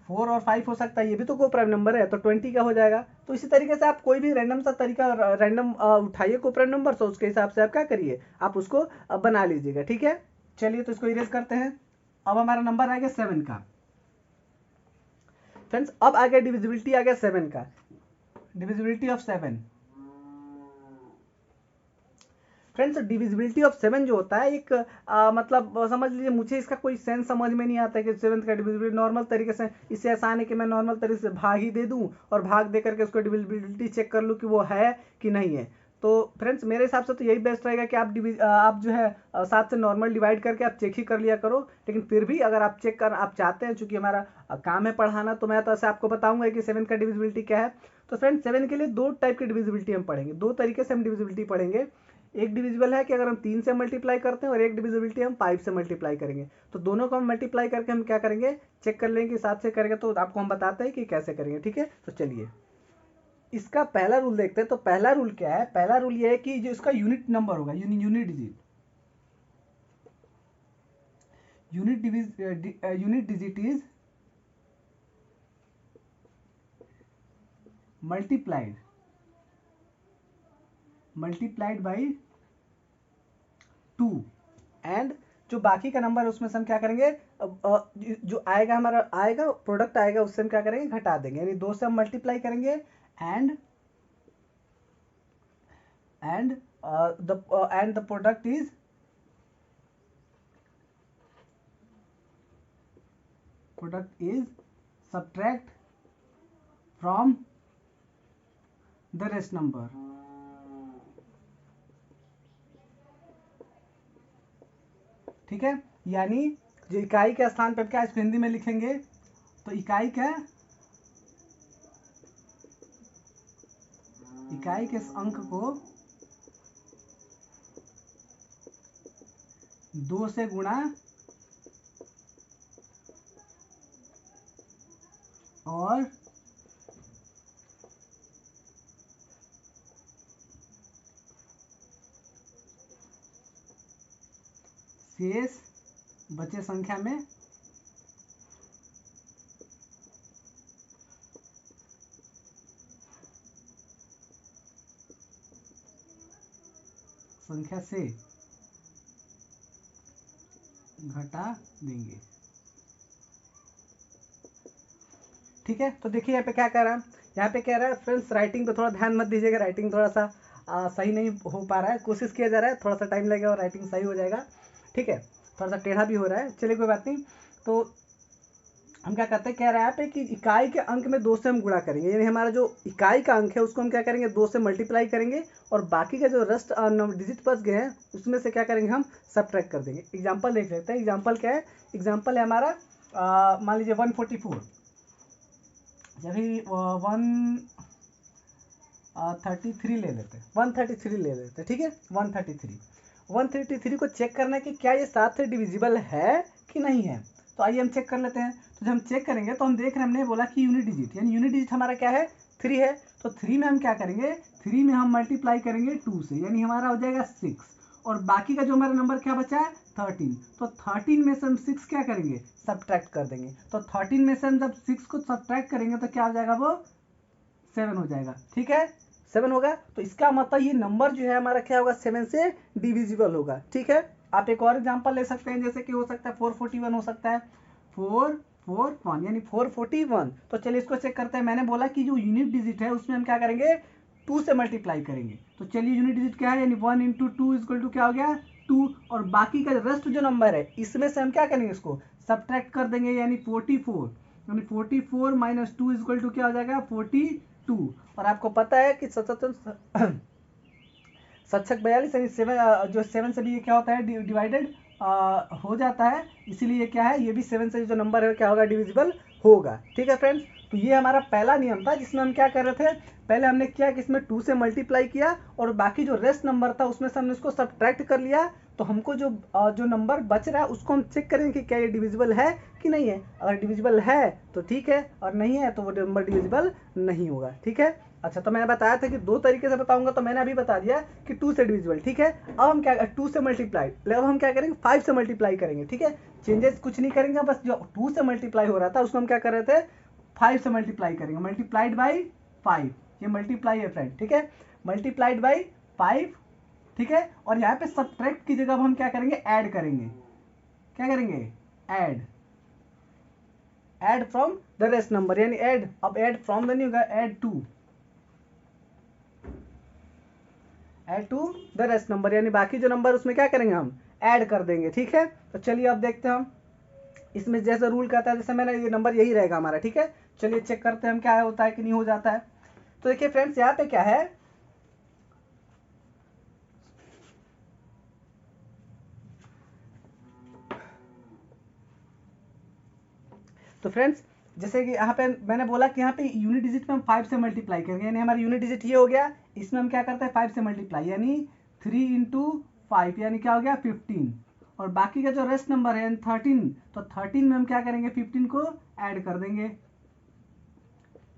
S1: 4 और 5 हो सकता है, ये भी तो को प्राइम नंबर है, तो 20 का हो जाएगा। तो इसी तरीके से आप कोई भी रैंडम सा तरीका रैंडम उठाइए को प्राइम नंबर, तो उसके हिसाब से आप क्या करिए, आप उसको बना लीजिएगा। ठीक है, चलिए तो इसको इरेज करते हैं। अब हमारा नंबर आ गया 7 का। फ्रेंड्स अब आ गया डिविजिबिलिटी, आ गया 7 का, divisibility of 7। Friends divisibility of 7 जो होता है एक मतलब समझ लीजिए, मुझे इसका कोई सेंस समझ में नहीं आता है कि 7 का डिविजिबिलिटी नॉर्मल तरीके से, इससे आसान है कि मैं नॉर्मल तरीके से भाग ही दे दूं और भाग दे करके उसको डिविजिबिलिटी चेक कर लूं कि वो है कि नहीं है। तो फ्रेंड्स मेरे हिसाब से तो यही बेस्ट रहेगा कि आप जो है 7 से नॉर्मल डिवाइड करके आप चेक ही कर लिया करो। लेकिन फिर भी अगर आप चेक कर आप चाहते हैं, चूंकि हमारा काम है पढ़ाना, तो मैं तो ऐसे आपको बताऊंगा कि 7 का डिविजिबिलिटी क्या है। तो फ्रेंड्स 7 के लिए 2 टाइप की डिविजिबिलिटी हम पढ़ेंगे, 2 तरीके से हम डिविजिबिलिटी पढ़ेंगे। एक डिविजिबल है कि अगर हम 3 से मल्टीप्लाई करते हैं, और एक डिविजिबिलिटी हम 5 से मल्टीप्लाई करेंगे। तो दोनों को हम मल्टीप्लाई करके हम क्या करेंगे, चेक कर लेंगे, 7 से करेंगे तो आपको हम बताते हैं कि कैसे करेंगे। ठीक है, तो चलिए इसका पहला रूल देखते हैं। तो पहला रूल क्या है, पहला रूल ये है कि जो इसका यूनिट नंबर होगा, unit digit, unit digit is multiplied by 2, and जो बाकी का नंबर है उसमें से हम क्या करेंगे, जो आएगा हमारा आएगा प्रोडक्ट आएगा, उससे हम क्या करेंगे, घटा देंगे। यानी 2 से हम मल्टीप्लाई करेंगे and the product is subtract from the rest number. ठीक है, यानी जो इकाई के स्थान पर क्या इसको हिंदी में लिखेंगे, तो इकाई के अंक को 2 से गुणा और शेष बचे संख्या में संख्या से घटा देंगे। ठीक है, तो देखिए यहाँ पे क्या कह रहा है, यहाँ पे कह रहा है फ्रेंड्स, राइटिंग पे थोड़ा ध्यान मत दीजिएगा, राइटिंग थोड़ा सा सही नहीं हो पा रहा है, कोशिश किया जा रहा है, थोड़ा सा टाइम लगेगा और राइटिंग सही हो जाएगा। ठीक है, थोड़ा सा टेढ़ा भी हो रहा है, चलिए कोई बात नहीं। तो हम क्या करते हैं, कह रहा है यहाँ पे कि इकाई के अंक में 2 से हम गुणा करेंगे, यानी हमारा जो इकाई का अंक है उसको हम क्या करेंगे, 2 से मल्टीप्लाई करेंगे, और बाकी का जो रेस्ट डिजिट बच गए हैं उसमें से क्या करेंगे, हम सब्ट्रैक्ट कर देंगे। एग्जाम्पल देख लेते हैं, एग्जाम्पल क्या है, एग्जाम्पल है हमारा मान लीजिए 144, जब भी 1 33 ले लेते हैं, 133 ले लेते हैं, ठीक है। 133 को चेक करना है कि क्या ये 7 से डिविजिबल है कि नहीं है। तो आइए हम चेक कर लेते हैं। तो जब हम चेक करेंगे तो हम देख रहे हैं, हमने बोला कि यूनिट डिजिट, यानी यूनिट डिजिट हमारा क्या है, 3 है। तो 3 में हम क्या करेंगे, 3 में हम मल्टीप्लाई करेंगे 2 से, यानी हमारा हो जाएगा 6, और बाकी का जो हमारा नंबर क्या बचा है 13। तो 13 में से हम 6 क्या करेंगे, सब्ट्रैक्ट कर देंगे। तो 13 में से हम जब 6 को सब्ट्रैक्ट करेंगे तो क्या हो जाएगा, वो 7 हो जाएगा, ठीक है। 7 होगा, तो इसका मतलब ये नंबर जो है हमारा क्या होगा, 7 से डिविजिबल होगा, ठीक है। आप एक और एग्जांपल ले सकते हैं, जैसे कि हो सकता है 441 हो सकता है, 441 यानी 441। तो चलिए इसको चेक करते हैं। मैंने बोला कि जो यूनिट डिजिट है उसमें हम क्या करेंगे, 2 से मल्टीप्लाई करेंगे। तो चलिए यूनिट डिजिट क्या है, यानी 1 इंटू 2 इक्वल टू क्या हो गया 2, और बाकी का रेस्ट जो नंबर है इसमें से हम क्या करेंगे, इसको सब्ट्रैक्ट कर देंगे, यानी 44, यानी 44 माइनस 2 इक्वल टू क्या हो जाएगा 42। और आपको पता है कि सत्सक 42 यानी 7, जो 7 से भी ये क्या होता है डिवाइडेड हो जाता है, इसीलिए ये क्या है, ये भी 7 से जो नंबर है क्या होगा, डिविजिबल होगा, ठीक है फ्रेंड्स। तो ये हमारा पहला नियम था जिसमें हम क्या कर रहे थे, पहले हमने किया कि इसमें 2 से मल्टीप्लाई किया और बाकी जो रेस्ट नंबर था उसमें से हमने उसको सब्ट्रैक्ट कर लिया। तो हमको जो नंबर बच रहा है उसको हम चेक करेंगे कि क्या ये डिविजिबल है कि नहीं है। अगर डिविजिबल है तो ठीक है, और नहीं है तो वो नंबर डिविजिबल नहीं होगा, ठीक है। अच्छा, तो मैंने बताया था कि 2 तरीके से बताऊंगा, तो मैंने अभी बता दिया कि 2 से डिविजिबल, ठीक है। अब हम क्या 2 से मल्टीप्लाई, अब हम क्या करेंगे 5 से मल्टीप्लाई करेंगे, ठीक है। चेंजेस कुछ नहीं करेंगे, बस जो 2 से मल्टीप्लाई हो रहा था उसको हम क्या कर रहे थे 5 से मल्टीप्लाई करेंगे, मल्टीप्लाइड बाई 5, ये मल्टीप्लाई है फ्रेंड, ठीक है, मल्टीप्लाइड बाई 5, ठीक है। और यहाँ पे सब्ट्रैक्ट की जगह हम क्या करेंगे, ऐड करेंगे, क्या करेंगे, add from the rest number, यानी ऐड, अब ऐड फ्रॉम द नहीं होगा, add to the rest number, यानी बाकी जो नंबर उसमें क्या करेंगे, हम ऐड कर देंगे, ठीक है। तो चलिए अब देखते हैं हम इसमें, जैसे रूल कहता है, जैसे मैंने ये नंबर यही रहेगा हमारा, ठीक है। चलिए चेक करते हैं हम क्या होता है कि नहीं हो जाता है। तो देखिए फ्रेंड्स, यहाँ पे क्या है, तो फ्रेंड्स जैसे कि यहाँ पे मैंने बोला कि यहाँ पे यूनिट डिजिट में हम 5 से मल्टीप्लाई करेंगे, यानी हमारा यूनिट डिजिट ये हो गया, इसमें हम क्या करते हैं 5 से मल्टीप्लाई, यानी 3 इंटू 5 यानी क्या हो गया 15, और बाकी का जो रेस्ट नंबर है 13, तो 13 में हम क्या करेंगे 15 को ऐड कर देंगे,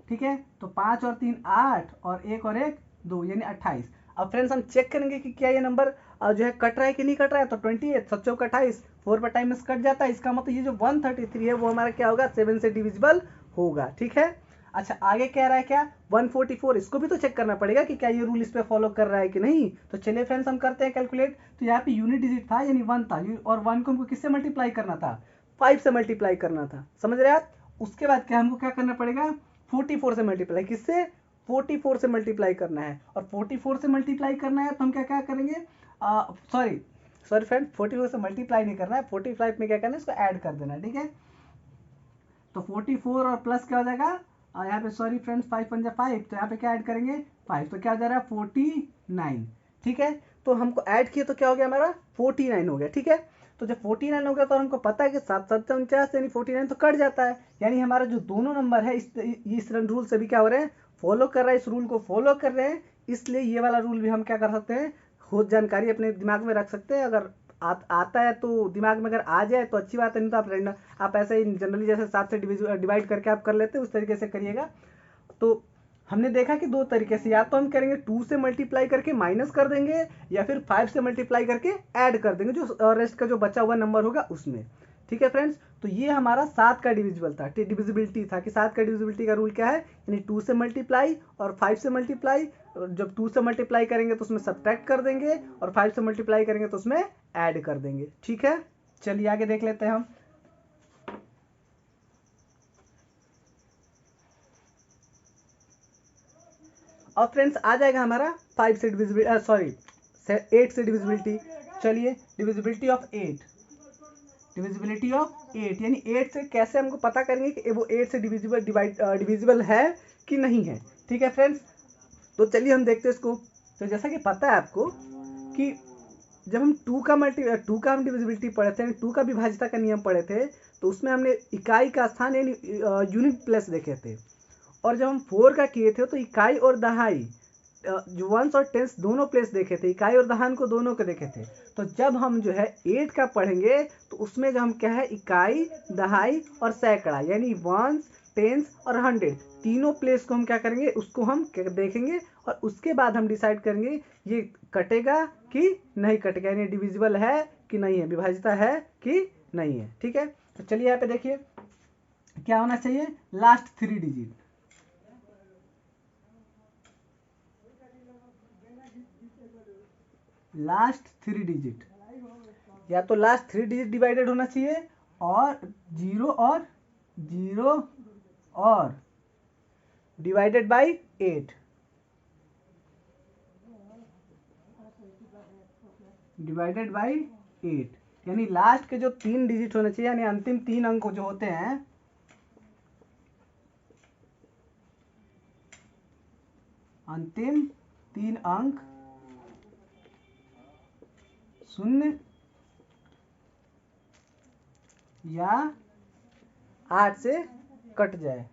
S1: ठीक है। तो 5 और 3 8, और 1 और 1 2, यानी 28। अब फ्रेंड्स हम चेक करेंगे कि क्या ये नंबर जो है कट रहा है कि नहीं कट रहा है। तो 28 7 चौक 28, 4 पर टाइम कट जाता है, इसका मतलब ये जो 133 है वो हमारा क्या होगा 7 से डिविजिबल होगा, ठीक है। अच्छा, आगे कह रहा है क्या 144, इसको भी तो चेक करना पड़ेगा कि क्या ये रूल इस पे फॉलो कर रहा है कि नहीं। तो चलिए फ्रेंड्स हम करते हैं कैलकुलेट। तो यहाँ पे यूनिट डिजिट था यानी 1 था, और 1 को हमको किससे मल्टीप्लाई करना था, 5 से मल्टीप्लाई करना था, समझ रहे आप। उसके बाद क्या हमको क्या करना पड़ेगा 44 से मल्टीप्लाई, किससे 44 से मल्टीप्लाई करना है, और 44 से मल्टीप्लाई करना है तो हम क्या क्या करेंगे, सॉरी फ्रेंड 44 से मल्टीप्लाई नहीं करना है, 45 में क्या करना है इसको ऐड कर देना है, ठीक है। तो 44 और प्लस क्या हो जाएगा, यहाँ पे सॉरी फ्रेंड्स 5 पंजा 5, तो यहाँ पे क्या ऐड करेंगे 5, तो क्या हो जा रहा है 49, ठीक है। तो हमको ऐड किए तो क्या हो गया हमारा 49 हो गया, ठीक है। तो जब 49 हो गया तो हमको पता है कि 7 7 49 यानी 49 तो कट जाता है, यानी हमारा जो दोनों नंबर है इस रूल से भी क्या हो रहे हैं फॉलो कर रहा है, इस रूल को फॉलो कर रहे हैं, इसलिए ये वाला रूल भी हम क्या कर सकते हैं, खुद जानकारी अपने दिमाग में रख सकते हैं। अगर आता है तो दिमाग में अगर आ जाए तो अच्छी बात है, नहीं तो आप ऐसे ही जनरली जैसे 7 से डिवाइड करके आप कर लेते हैं उस तरीके से करिएगा। तो हमने देखा कि 2 तरीके से, या तो हम करेंगे 2 से मल्टीप्लाई करके माइनस कर देंगे, या फिर 5 से मल्टीप्लाई करके ऐड कर देंगे जो रेस्ट का जो बचा हुआ नंबर होगा उसमें, ठीक है फ्रेंड्स। तो ये हमारा 7 का डिविजिबिलिटी था कि 7 का डिविजिबिलिटी का रूल क्या है, यानी 2 से मल्टीप्लाई और 5 से मल्टीप्लाई, जब 2 से मल्टीप्लाई करेंगे तो उसमें सब्ट्रैक्ट कर देंगे, और 5 से मल्टीप्लाई करेंगे तो उसमें ऐड कर देंगे, ठीक है। चलिए आगे देख लेते हैं हम। और फ्रेंड्स आ जाएगा हमारा 5 से डिविजिबिलिटी, सॉरी 8 से डिविजिबिलिटी। चलिए डिविजिबिलिटी ऑफ 8, यानी 8 से कैसे हमको पता करेंगे कि वो 8 से डिविजिबल है कि नहीं है, ठीक है फ्रेंड्स। तो चलिए हम देखते हैं इसको। तो जैसा कि पता है आपको कि जब हम 2 का हम डिविजिबिलिटी पढ़े थे, 2 का विभाज्यता का नियम पढ़े थे, तो उसमें हमने इकाई का स्थान यानी यूनिट प्लेस देखे थे, और जब हम 4 का किए थे तो इकाई और दहाई जो वंस और टेंस दोनों प्लेस देखे थे, इकाई और दहान को दोनों के देखे थे। तो जब हम जो है 8 का पढ़ेंगे तो उसमें जो हम क्या है, इकाई, दहाई और सैकड़ा, यानी वंस, टेंस और 100 तीनों प्लेस को हम क्या करेंगे, उसको हम देखेंगे और उसके बाद हम डिसाइड करेंगे ये कटेगा कि नहीं कटेगा, यानी डिविजिबल है कि नहीं है, विभाजिता है कि नहीं है। ठीक है, तो चलिए यहाँ पे देखिए क्या होना चाहिए, लास्ट 3 डिजिट। लास्ट 3 डिजिट या तो लास्ट 3 डिजिट डिवाइडेड होना चाहिए और 0 और डिवाइडेड बाय 8, डिवाइडेड बाय 8, यानी लास्ट के जो 3 डिजिट होने चाहिए, यानी अंतिम 3 अंक जो होते हैं, अंतिम 3 अंक 0 या 8 से कट जाए।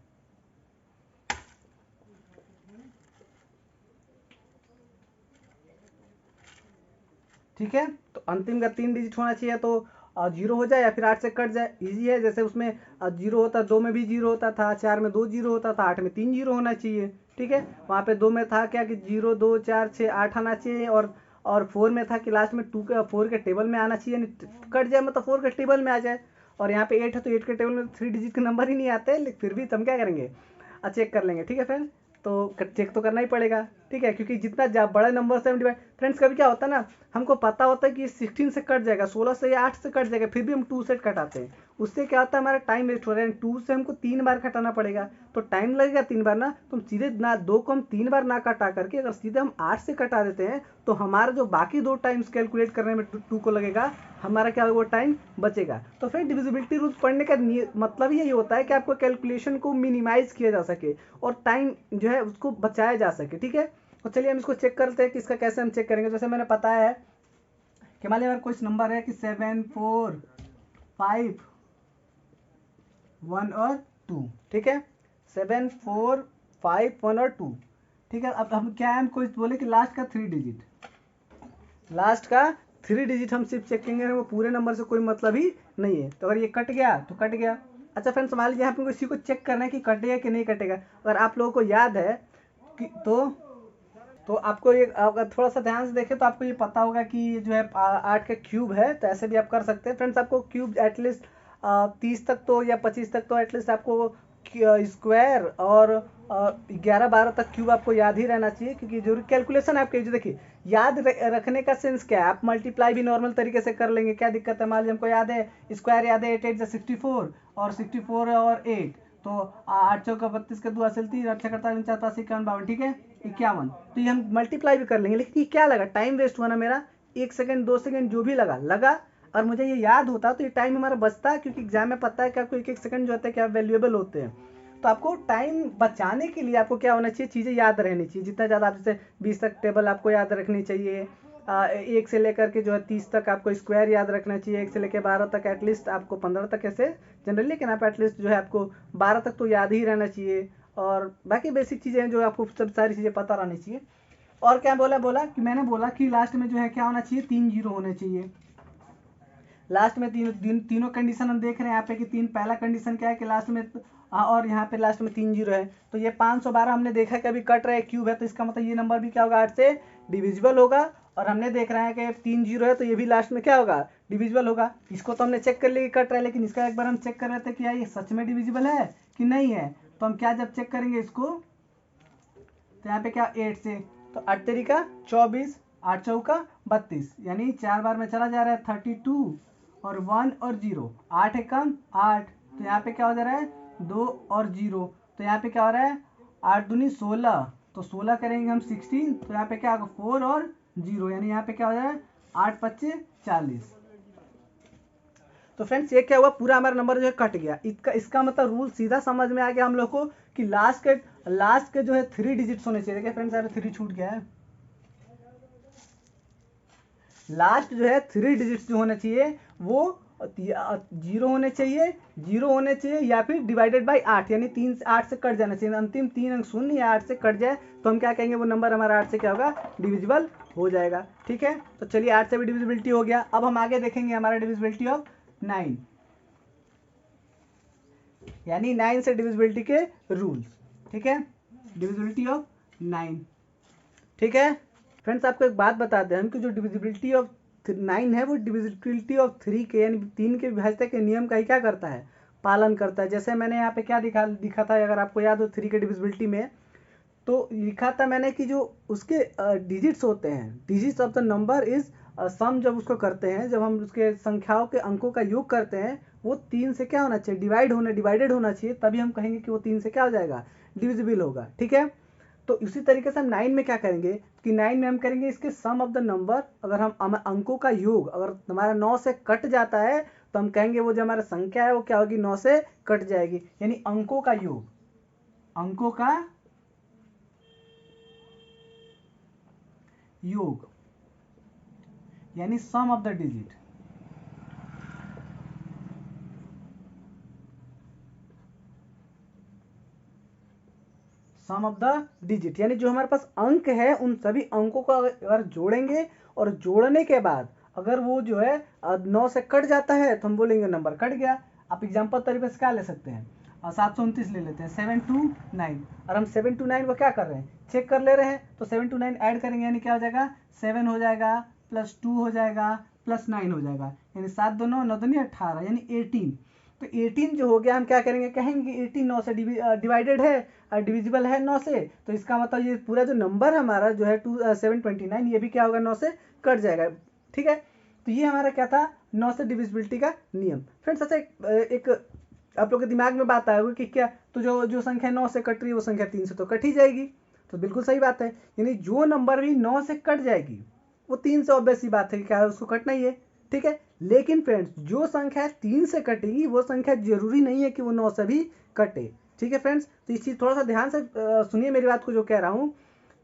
S1: ठीक है, तो अंतिम का 3 डिजिट होना चाहिए, तो 0 हो जाए या फिर 8 से कट जाए। इजी है, जैसे उसमें 0 होता, 2 में भी 0 होता था, 4 में 2 0 होता था, 8 में 3 0 होना चाहिए। ठीक है, वहाँ पे 2 में था क्या कि 0 2 4 6 8 आना चाहिए, और 4 में था कि लास्ट में 4 के टेबल में आना चाहिए, यानी कट जाए मतलब 4 के टेबल में आ जाए। और यहाँ पे 8 है तो 8 के टेबल में 3 डिजिट के नंबर ही नहीं आते, लेकिन फिर भी हम क्या करेंगे, चेक कर लेंगे। ठीक है फ्रेंड्स, तो चेक तो करना ही पड़ेगा। ठीक है, क्योंकि जितना बड़ा नंबर से हम डिवाइड, फ्रेंड्स कभी क्या होता है ना, हमको पता होता है कि 16 से कट जाएगा, 16 से या 8 से कट जाएगा, फिर भी हम 2 से कटाते हैं। उससे क्या होता है, हमारा टाइम वेस्ट हो रहा है। 2 से हमको 3 बार कटाना पड़ेगा, तो टाइम लगेगा 3 बार ना, तो हम सीधे ना 2 को हम 3 बार ना कटा करके अगर सीधे हम 8 से कटा देते हैं, तो हमारा जो बाकी 2 टाइम्स कैलकुलेट करने में 2 को लगेगा, हमारा क्या वो टाइम बचेगा। तो फिर डिविजिबिलिटी रूल पढ़ने का मतलब यही होता है कि आपको कैलकुलेशन को मिनिमाइज किया जा सके और टाइम जो है उसको बचाया जा सके। ठीक है, तो चलिए हम इसको चेक करते हैं कि इसका कैसे हम चेक करेंगे। जैसे मैंने बताया है कि मान लीजिए कुछ नंबर है कि 7 4 5 1 और 2। ठीक है, 7 4 5 1 और 2। ठीक है, अब हम क्या है, हम कोई बोले कि लास्ट का 3 डिजिट, लास्ट का 3 डिजिट हम सिर्फ चेक करेंगे, वो पूरे नंबर से कोई मतलब ही नहीं है। तो अगर ये कट गया तो कट गया। अच्छा फ्रेंड्स, मान लीजिए आपको इसी को चेक करना है कि कटेगा कि नहीं कटेगा। अगर आप लोगों को याद है कि तो आपको ये अगर थोड़ा सा ध्यान से देखें तो आपको ये पता होगा कि ये जो है 8 का क्यूब है, तो ऐसे भी आप कर सकते हैं। फ्रेंड्स आपको क्यूब एटलीस्ट 30 तक तो या 25 तक तो एटलीस्ट आपको स्क्वायर और 11-12 तक क्यूब आपको याद ही रहना चाहिए, क्योंकि जो कैलकुलेशन आपके जो देखिए याद रखने का सेंस क्या है, आप मल्टीप्लाई भी नॉर्मल तरीके से कर लेंगे, क्या दिक्कत है। मान लीजिए हमको याद है स्क्वायर याद है 8 8 64 और 64 और 8, तो 8 चौका 32 के 2 असल 3 8 करता 49 51 52, ठीक है 51। तो ये हम मल्टीप्लाई भी कर लेंगे, लेकिन ये क्या लगा, टाइम वेस्ट हुआ ना मेरा, 1 सेकंड 2 सेकंड जो भी लगा। और मुझे ये याद होता तो ये टाइम हमारा बचता, क्योंकि एग्जाम में पता है कि आपको 1 सेकंड जो होता है क्या वैल्यूएबल होते हैं। तो आपको टाइम बचाने के लिए आपको क्या होना चाहिए, चीज़ें याद रहनी चाहिए। जितना ज़्यादा आप जैसे 20 तक टेबल आपको याद रखनी चाहिए, 1 से लेकर के जो है 30 तक आपको स्क्वायर याद रखना चाहिए, 1 से लेकर 12 तक एटलीस्ट आपको 15 तक ऐसे जनरली, लेकिन आप एटलीस्ट जो है आपको 12 तक तो याद ही रहना चाहिए। और बाकी बेसिक चीज़ें जो आपको सब सारी चीज़ें पता रहनी चाहिए। और क्या बोला कि मैंने बोला कि लास्ट में जो है क्या होना चाहिए, 3 जीरो होने चाहिए। लास्ट में तीनों कंडीशन हम देख रहे हैं यहाँ पे कि पहला कंडीशन क्या है कि लास्ट में और यहाँ पे लास्ट में 3 जीरो है। तो ये 512 हमने देखा कि अभी कट रहा है, क्यूब है, तो इसका मतलब ये नंबर भी क्या होगा, 8 से डिविजिबल होगा। और हमने देख रहे हैं कि 3 जीरो है, तो ये भी लास्ट में क्या होगा, डिविजिबल होगा। इसको तो हमने चेक कर लिया कि कट रहा है, लेकिन इसका एक बार हम चेक कर रहे थे कि ये सच में डिविजिबल है कि नहीं है। तो हम क्या जब चेक करेंगे इसको, तो यहाँ पे क्या 8 से, तो 8 तरीका 24 8 चौका 32, यानी 4 बार में चला जा रहा है 32 और 1 और 0, 8 है कम 8, तो यहाँ पे क्या हो जा रहा है 2 और 0, तो यहाँ पे क्या हो रहा है 8 दूनी 16, तो 16 करेंगे हम 16, तो यहाँ पे क्या होगा 4 और 0, यानी यहाँ पे क्या हो जा रहा है 8 25 40। तो फ्रेंड्स ये क्या हुआ, पूरा हमारा नंबर जो है कट गया। इसका मतलब रूल सीधा समझ में आ गया हम लोग को कि लास्ट के जो है 3 डिजिट्स होने चाहिए। देखिए फ्रेंड्स यहाँ पे 3 छूट गया है। लास्ट जो है 3 डिजिट्स जो होने चाहिए वो जीरो होने चाहिए, जीरो होने चाहिए, या फिर डिवाइडेड बाई 8, यानी 3 से 8 से कट जाना चाहिए। अंतिम 3 अंक शून्य या 8 से कट जाए तो हम क्या कहेंगे, वो नंबर हमारा 8 से क्या होगा, डिविजिबल हो जाएगा। ठीक है, तो चलिए 8 से भी डिविजिबिलिटी हो गया। अब हम आगे देखेंगे हमारा डिविजिबिलिटी ऑफ 9, यानी 9 से डिविजिबिलिटी के रूल्स। ठीक है, डिविजिबिलिटी ऑफ 9। ठीक है फ्रेंड्स, आपको एक बात बताते हैं हम कि जो डिविजिबिलिटी ऑफ 9 है वो डिविजिबिलिटी ऑफ 3 के यानी 3 के विभाज्यता के नियम का ही क्या करता है, पालन करता है। जैसे मैंने यहाँ पे क्या दिखा था, अगर आपको याद हो 3 के डिविजिबिलिटी में, तो लिखा था मैंने कि जो उसके डिजिट्स होते हैं, digits of the number is sum, जब उसको करते हैं, जब हम उसके संख्याओं के अंकों का योग करते हैं, वो 3 से क्या होना चाहिए, डिवाइडेड होना चाहिए, तभी हम कहेंगे कि वो 3 से क्या हो जाएगा, डिविजिबल होगा। ठीक है, तो इसी तरीके से हम 9 में क्या करेंगे कि 9 में हम करेंगे इसके सम ऑफ द नंबर, अगर हम अंकों का योग अगर हमारा 9 से कट जाता है तो हम कहेंगे वो जो हमारा संख्या है वो क्या होगी, 9 से कट जाएगी, यानी अंकों का योग, अंकों का योग यानी sum of the digit, sum of the digit, यानी जो हमारे पास अंक है उन सभी अंकों को अगर जोड़ेंगे और जोड़ने के बाद अगर वो जो है 9 से कट जाता है तो हम बोलेंगे नंबर कट गया। आप एग्जाम्पल तरीके से क्या ले सकते हैं, 729 ले लेते हैं, 729, और हम 729 को क्या कर रहे हैं, चेक कर ले रहे हैं, तो 729 ऐड करेंगे यानी क्या हो जाएगा, 7 हो जाएगा, +2 हो जाएगा, +9 हो जाएगा, यानी 7 2 9 9 2 18, यानी 18। तो 18 जो हो गया, हम क्या करेंगे, कहेंगे 18 9 से डिवाइडेड है, डिविजिबल है 9 से, तो इसका मतलब ये पूरा जो नंबर हमारा जो है 729, ये भी क्या होगा, 9 से कट जाएगा। ठीक है, तो ये हमारा क्या था, 9 से डिविजिबिलिटी का नियम। फ्रेंड्स अच्छा एक आप लोग के दिमाग में बात आएगी कि क्या, तो जो संख्या 9 से कट रही है वो संख्या 3 से तो कट ही जाएगी, तो बिल्कुल सही बात है, यानी जो नंबर भी 9 से कट जाएगी वो 3 से ऑब्वियस सी बात है कि क्या है, उसको कटना ही है। ठीक है, लेकिन फ्रेंड्स जो संख्या 3 से कटेगी वो संख्या जरूरी नहीं है कि वो 9 से भी कटे। ठीक है फ्रेंड्स, तो इस चीज थोड़ा सा ध्यान से सुनिए मेरी बात को, जो कह रहा हूँ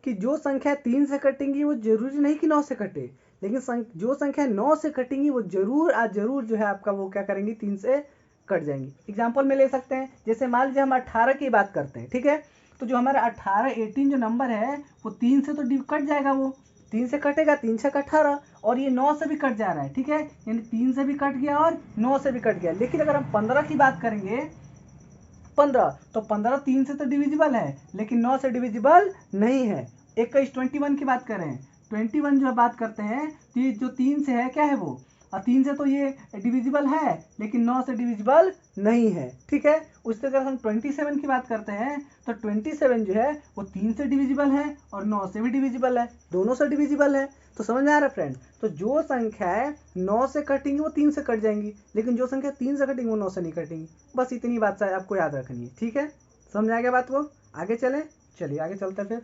S1: कि जो संख्या 3 से कटेंगी वो जरूरी नहीं कि 9 से कटे, लेकिन जो संख्या 9 से कटेंगी वो जरूर जो है आपका वो क्या करेंगी, 3 से कट जाएंगी। एग्जाम्पल में ले सकते हैं, जैसे मान लीजिए हम 18 की बात करते हैं। ठीक है, तो जो हमारा 18 जो नंबर है वो 3 से तो कट जाएगा, वो 3 से कटेगा, 3 से 18, और ये 9 से भी कट जा रहा है। ठीक है, यानी 3 से भी कट गया और 9 से भी कट गया। लेकिन अगर हम 15 की बात करेंगे, 15, तो 15 3 से तो डिविजिबल है लेकिन 9 से डिविजिबल नहीं है। 21 21 की बात करें, 21 जो बात करते हैं तो ये जो 3 से है क्या है वो, और 3 से तो ये डिविजिबल है लेकिन 9 से डिविजिबल नहीं है। ठीक है, उस तरह हम 27 की बात करते हैं तो 27 जो है वो 3 से डिविजिबल है और 9 से भी डिविजिबल है, दोनों से डिविजिबल है। तो समझ में आ रहा है फ्रेंड, तो जो संख्याएं 9 से कटेंगी वो 3 से कट जाएंगी, लेकिन जो संख्या 3 से कटेंगी वो 9 से नहीं कटेंगी। बस इतनी बात आपको याद रखनी है। ठीक है, समझ आ गया बात को, आगे चले, चलिए आगे चलते हैं फिर।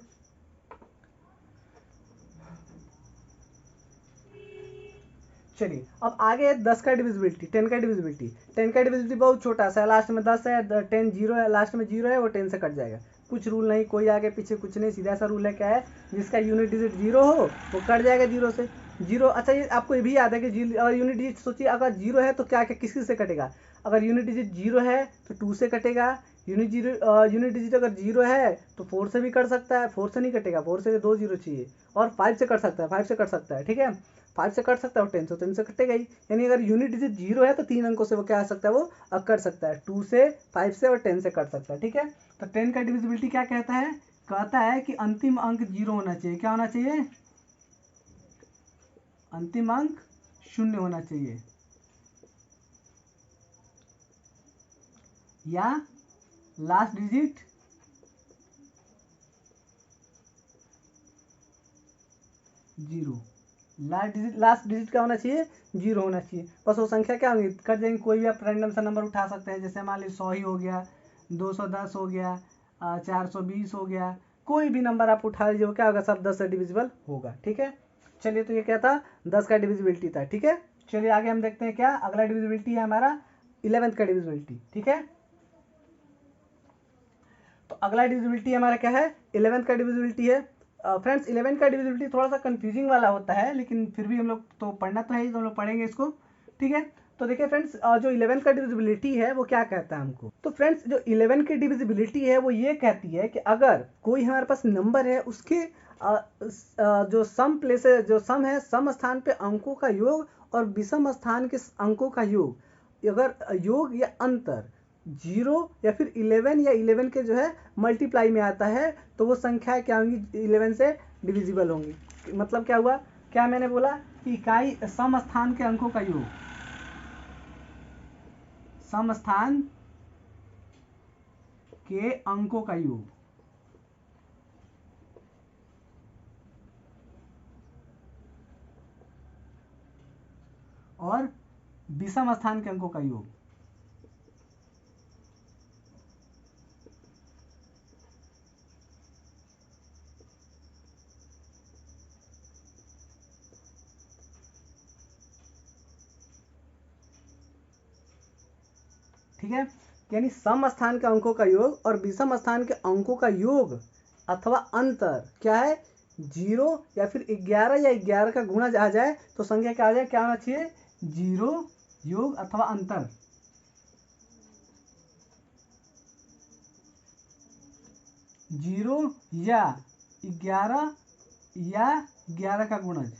S1: चलिए अब आगे है 10 का डिविजिबिलिटी, 10 का डिविजिबिलिटी। 10 का डिविजिबिलिटी बहुत छोटा सा है, लास्ट में 10 है, 10 जीरो है, लास्ट में 0 है, वो 10 से कट जाएगा। कुछ रूल नहीं, कोई आगे पीछे कुछ नहीं, सीधा सा रूल है, क्या है, जिसका यूनिट डिजिट 0 हो वो कट जाएगा 0 से। 0 अच्छा, ये आपको ये भी याद है कि अगर यूनिट डिजिट सोचिए, अगर 0 है तो क्या क्या किस से कटेगा, अगर यूनिट डिजिट 0 है तो 2 से कटेगा, यूनिट डिजिट अगर 0 है तो 4 से भी कट सकता है, 4 से नहीं कटेगा, 4 से 2 0 चाहिए, और 5 से कट सकता है, 5 से कट सकता है। ठीक है, 5 से कट सकता है और 10 से, 10 से कटेगा ही, यानी अगर यूनिट डिजिट 0 है तो 3 अंकों से वो क्या आ सकता है, वो कट सकता है, 2 से, 5 से और 10 से कट सकता है। ठीक है, तो 10 का डिविजिबिलिटी क्या कहता है, कहता है कि अंतिम अंक 0 होना चाहिए, क्या होना चाहिए, अंतिम अंक 0 होना चाहिए, या last digit zero, last digit क्या होना चाहिए, 0 होना चाहिए। बस वो संख्या क्या होगी, कर देंगे, कोई भी आप रैंडम सा नंबर उठा सकते हैं, जैसे मान लीजिए 100 ही हो गया, 210 हो गया, 420 हो गया, कोई भी नंबर आप उठा लीजिए, वो क्या होगा, सब 10 से डिविजिबल होगा। ठीक है, चलिए, तो ये क्या था, 10 का डिविजिबिलिटी था। ठीक है, चलिए आगे हम देखते हैं क्या अगला डिविजिबिलिटी है हमारा, 11th का डिविजिबिलिटी। ठीक है, तो अगला डिविजिबिलिटी हमारा क्या है, 11th का डिविजिबिलिटी है। फ्रेंड्स 11 का डिविजिबिलिटी थोड़ा सा कंफ्यूजिंग वाला होता है, लेकिन फिर भी हम लोग तो पढ़ना तो है ही, तो हम लोग पढ़ेंगे इसको। ठीक है, तो देखिए फ्रेंड्स, जो 11 का डिविजिबिलिटी है वो क्या कहता है हमको, तो फ्रेंड्स जो 11 की डिविजिबिलिटी है वो ये कहती है कि अगर कोई हमारे पास नंबर है उसके जो सम है, सम स्थान पे अंकों का योग और विषम स्थान के अंकों का योग, अगर योग या अंतर 0 या फिर 11 या 11 के जो है मल्टीप्लाई में आता है तो वो संख्या क्या होंगी, 11 से डिविजिबल होंगी। मतलब क्या हुआ, क्या मैंने बोला कि इकाई सम स्थान के अंकों का योग, सम स्थान के अंकों का योग और विषम स्थान के अंकों का योग। ठीक है, यानी सम स्थान के अंकों का योग और विषम स्थान के अंकों का योग अथवा अंतर क्या है, 0 या फिर 11 या 11 का गुणा आ जाए तो संख्या क्या आ जाए, क्या होना चाहिए, 0 योग अथवा अंतर। 0 या 11 का गुणज।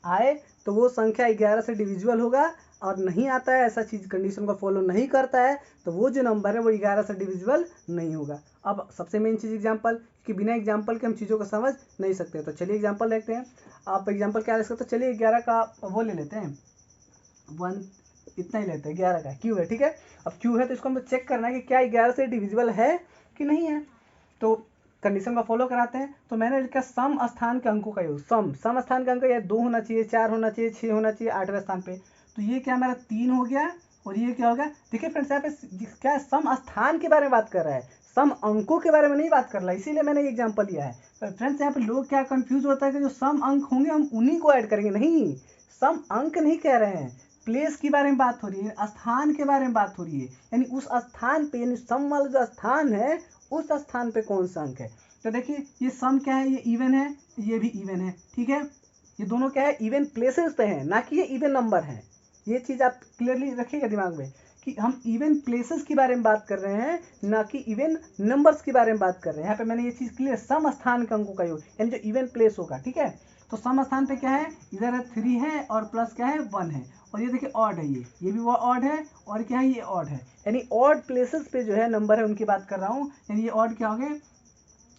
S1: आए तो वो संख्या 11 से डिविजिबल होगा, और नहीं आता है, ऐसा चीज कंडीशन को फॉलो नहीं करता है, तो वो जो नंबर है वो 11 से डिविजिबल नहीं होगा। अब सबसे मेन चीज एग्जांपल, कि बिना एग्जांपल के हम चीज़ों को समझ नहीं सकते। तो चलिए एग्जांपल देखते हैं। आप एग्जांपल क्या ले सकते हो, चलिए 11 का वो ले लेते हैं, 1 इतना ही लेते हैं, 11 का क्यू है। ठीक है, अब क्यू है तो इसको हमें चेक करना है कि क्या 11 से डिविजिबल है कि नहीं है। तो कंडीशन को फॉलो कराते हैं। तो मैंने लिखा सम स्थान के अंकों का योग, सम स्थान का अंक या 2 होना चाहिए, 4 होना चाहिए, 6 होना चाहिए 8वें स्थान पे। तो ये क्या हमारा 3 हो गया, और ये क्या हो गया। देखिए फ्रेंड्स, यहाँ पे क्या है, सम स्थान के बारे में बात कर रहा है, सम अंकों के बारे में नहीं बात कर रहा है, इसीलिए मैंने ये एग्जाम्पल लिया है। तो फ्रेंड्स यहाँ पे लोग क्या कंफ्यूज होता है कि जो सम अंक होंगे हम उन्हीं को ऐड करेंगे, नहीं, सम अंक नहीं कह रहे हैं, प्लेस के बारे में बात हो रही है, स्थान के बारे में बात हो रही है, यानी उस स्थान पे, यानी सम वाला जो स्थान है उस स्थान पे कौन सा अंक है। तो देखिए ये सम क्या है, ये इवन है, ये भी इवन है। ठीक है, ये दोनों क्या है, इवन प्लेसेस पे हैं, ना कि ये इवन नंबर है। ये चीज आप क्लियरली रखिएगा दिमाग में कि हम इवन प्लेसेस के बारे में बात कर रहे हैं, ना कि इवन नंबर्स के बारे में बात कर रहे हैं। यहाँ पे मैंने ये चीज क्लियर, सम स्थान के अंकों का योग, यानी जो इवन प्लेस होगा। ठीक है, तो सम स्थान पे क्या है, इधर 3 है और प्लस क्या है 1 है, और ये देखिए ऑड है, ये भी वो ऑड है, और क्या है ये ऑड है, यानी ऑड प्लेसेस पे जो है नंबर है उनकी बात कर रहा हूँ। यानी ये ऑड क्या हो गया,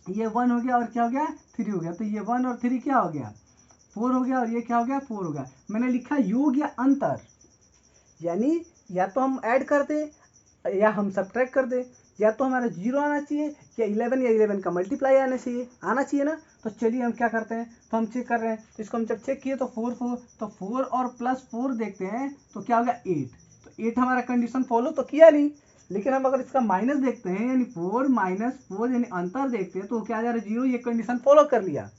S1: ये 1 हो गया और क्या हो गया 3 हो गया, तो ये 1 और 3 क्या हो गया 4 हो गया, और ये क्या हो गया 4 हो गया। मैंने लिखा योग या अंतर, यानी या तो हम ऐड कर दें या हम सब्ट्रैक्ट कर दें, या तो हमारा 0 आना चाहिए या 11 का मल्टीप्लाई आना चाहिए ना। तो चलिए हम क्या करते हैं, तो हम चेक कर रहे हैं, तो इसको हम जब चेक किए तो 4 और प्लस 4 देखते हैं तो क्या होगा 8। तो 8 हमारा कंडीशन फॉलो तो किया नहीं, लेकिन हम अगर इसका माइनस देखते हैं, यानी 4 - 4 यानी अंतर देखते हैं, तो क्या आ जा रहा है 0, ये कंडीशन फॉलो कर लिया,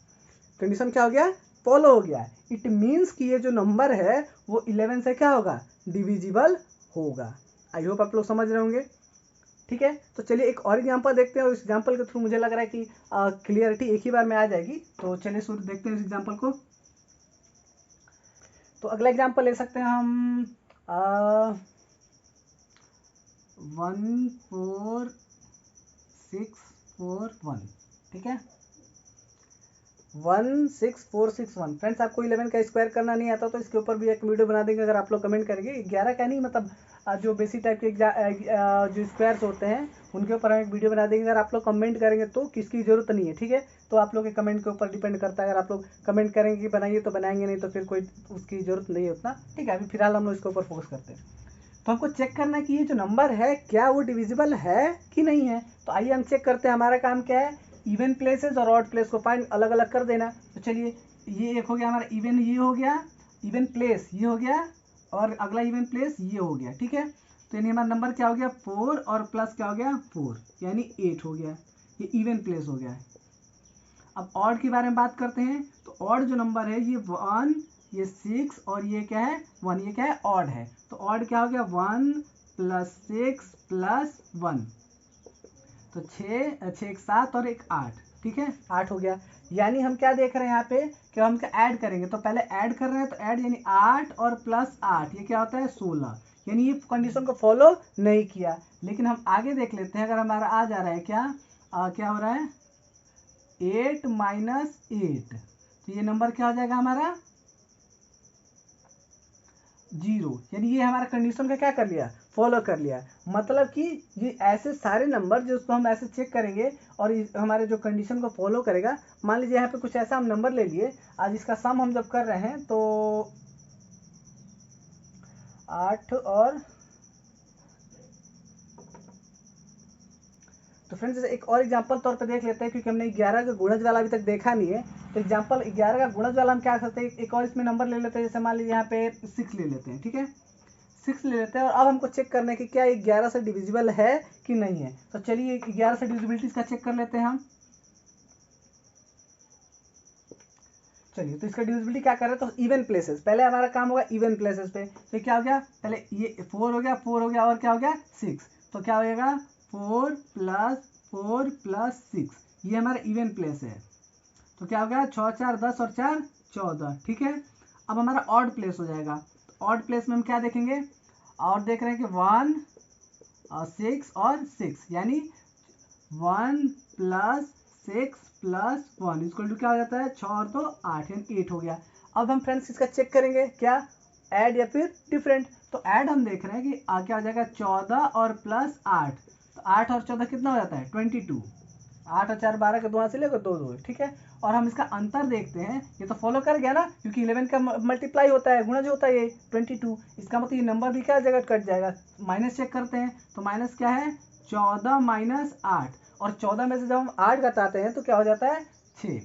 S1: कंडीशन क्या हो गया, फॉलो हो गया। इट मीन्स कि ये जो नंबर है वो 11 से क्या होगा, डिविजिबल होगा। आई होप आप लोग समझ रहे होंगे। ठीक है, तो चलिए एक और एग्जांपल देखते हैं, और इस एग्जांपल के थ्रू मुझे लग रहा है कि क्लियरिटी एक ही बार में आ जाएगी। तो चलिए शुरू देखते हैं इस एग्जांपल को। तो अगला एग्जांपल ले सकते हैं हम 14641। ठीक है, 16461। फ्रेंड्स, आपको 11 का स्क्वायर करना नहीं आता तो इसके ऊपर भी एक वीडियो बना देंगे, अगर आप लोग कमेंट करेंगे। 11 का नहीं, मतलब जो बेसिक टाइप के जो स्क्वायर्स होते हैं उनके ऊपर हम एक वीडियो बना देंगे, अगर आप लोग कमेंट करेंगे तो। किसकी ज़रूरत नहीं है, ठीक है, तो आप लोग के कमेंट के ऊपर डिपेंड करता है। अगर आप लोग कमेंट करेंगे कि बनाइए तो बनाएंगे, नहीं तो फिर कोई उसकी ज़रूरत नहीं है उतना। ठीक है, अभी फिलहाल हम लोग इसके ऊपर फोकस करते हैं। तो हमको चेक करना है कि ये जो नंबर है क्या वो डिविजिबल है कि नहीं है। तो आइए हम चेक करते हैं। हमारा काम क्या है, इवन प्लेसेस और ऑड प्लेस को फाइंड अलग अलग कर देना। तो चलिए, ये एक हो गया हमारा इवन, ये हो गया इवन प्लेस, ये हो गया, और अगला इवन प्लेस ये हो गया। ठीक है, तो यानी हमारा नंबर क्या हो गया 4 और प्लस क्या हो गया 4, यानी 8 हो गया, ये इवन प्लेस हो गया। अब ऑड के बारे में बात करते हैं। तो ऑड जो नंबर है ये 1, ये 6 और ये क्या है 1, ये क्या है ऑड है। तो ऑड क्या हो गया 1 + 6 + 1, तो 6 1 7 और 1 8। ठीक है, 8 हो गया। यानी हम क्या देख रहे हैं यहाँ पे कि हम ऐड करेंगे, तो पहले ऐड कर रहे हैं, तो ऐड यानी 8 और प्लस 8 ये क्या होता है 16, यानी ये कंडीशन को फॉलो नहीं किया। लेकिन हम आगे देख लेते हैं, अगर हमारा आ जा रहा है क्या हो रहा है 8 माइनस 8, तो ये नंबर क्या हो जाएगा हमारा 0, यानी ये हमारा कंडीशन का क्या कर लिया फॉलो कर लिया। मतलब कि ये ऐसे सारे नंबर जो उसको हम ऐसे चेक करेंगे और हमारे जो कंडीशन को फॉलो करेगा। मान लीजिए यहाँ पे कुछ ऐसा हम नंबर ले लिए, आज इसका सम हम जब कर रहे हैं तो 8 और तो फ्रेंड्स जैसे एक और एग्जांपल तौर पे देख लेते हैं, क्योंकि हमने 11 का गुणज वाला अभी तक देखा नहीं है। तो एग्जांपल 11 का गुणज वाला हम क्या कर सकते हैं, एक और इसमें नंबर ले लेते हैं, जैसे मान लीजिए यहाँ पे 6 ले लेते हैं, ठीक है 6 ले लेते हैं। और अब हमको चेक करना है कि क्या 11 से डिविजिबल है कि नहीं है। तो चलिए 11 से डिविजिबिलिटी इसका चेक कर लेते हैं हम। चलिए तो इसका डिविजिबिलिटी क्या कर रहे हैं, तो इवन प्लेसेस, पहले हमारा काम होगा इवन प्लेसेस पे। तो क्या हो गया, पहले ये 4 हो गया और क्या हो गया 6, तो क्या हो जाएगा 4 प्लस 6, ये हमारा इवन प्लेस है। तो क्या हो गया 6 4 10 और 4 14, ठीक है। अब हमारा ऑड प्लेस हो जाएगा, तो ऑड प्लेस में हम क्या देखेंगे, और देख रहे हैं कि 1 और 6 और 6, यानी 1 प्लस 6 प्लस 1 इक्वल टू क्या हो जाता है 6 और 2 8, यानी 8 हो गया। अब हम फ्रेंड्स इसका चेक करेंगे क्या ऐड या फिर डिफरेंट। तो ऐड हम देख रहे हैं कि क्या हो जाएगा 14 और प्लस 8, तो 8 और 14 कितना हो जाता है 22, 8 और 4 12 के 2 से लेकर 2 2, ठीक है। और हम इसका अंतर देखते हैं, ये तो फॉलो कर गया ना, क्योंकि 11 का मल्टीप्लाई होता है, गुणज होता है ये 22, इसका मतलब ये नंबर भी क्या जगह कट जाएगा। माइनस चेक करते हैं, तो माइनस क्या है 14 माइनस 8, और 14 में से जब हम 8 घटाते हैं तो क्या हो जाता है 6,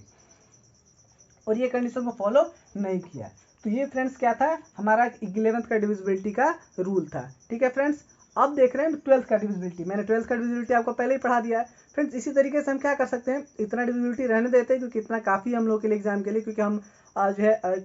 S1: और ये कंडीशन को फॉलो नहीं किया। तो ये फ्रेंड्स क्या था हमारा 11th का डिविजिबिलिटी का रूल था, ठीक है फ्रेंड्स। अब देख रहे हैं 12th का डिविजिबिलिटी, मैंने 12th का डिविजिबिलिटी आपको पहले ही पढ़ा दिया है फ्रेंड्स। इसी तरीके से हम क्या कर सकते हैं, इतना डिविजिबिलिटी रहने देते हैं क्योंकि इतना काफ़ी हम लोग के लिए एग्जाम के लिए, क्योंकि हम जो है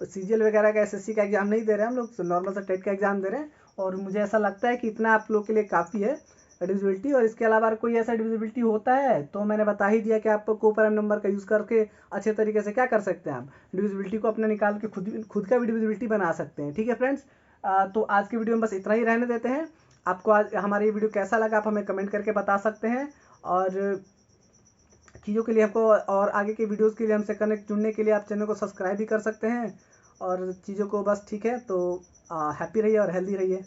S1: सीजीएल वगैरह का एसएससी का एग्जाम नहीं दे रहे हैं, हम लोग नॉर्मल सा टेट का एग्जाम दे रहे हैं। और मुझे ऐसा लगता है कि इतना आप लोग के लिए काफ़ी है डिविजिबिलिटी। और इसके अलावा कोई ऐसा डिविजिबिलिटी होता है तो मैंने बता ही दिया कि आप कोपरम नंबर का यूज़ करके अच्छे तरीके से क्या कर सकते हैं, आप डिविजिबिलिटी को अपने निकाल के खुद का भी डिविजिबिलिटी बना सकते हैं, ठीक है फ्रेंड्स। तो आज की वीडियो में बस इतना ही रहने देते हैं। आपको आज हमारा ये वीडियो कैसा लगा आप हमें कमेंट करके बता सकते हैं, और चीज़ों के लिए हमको और आगे के वीडियोज़ के लिए हमसे कनेक्ट जुड़ने के लिए आप चैनल को सब्सक्राइब भी कर सकते हैं। और चीज़ों को बस ठीक है, तो हैप्पी रहिए और हेल्दी रहिए।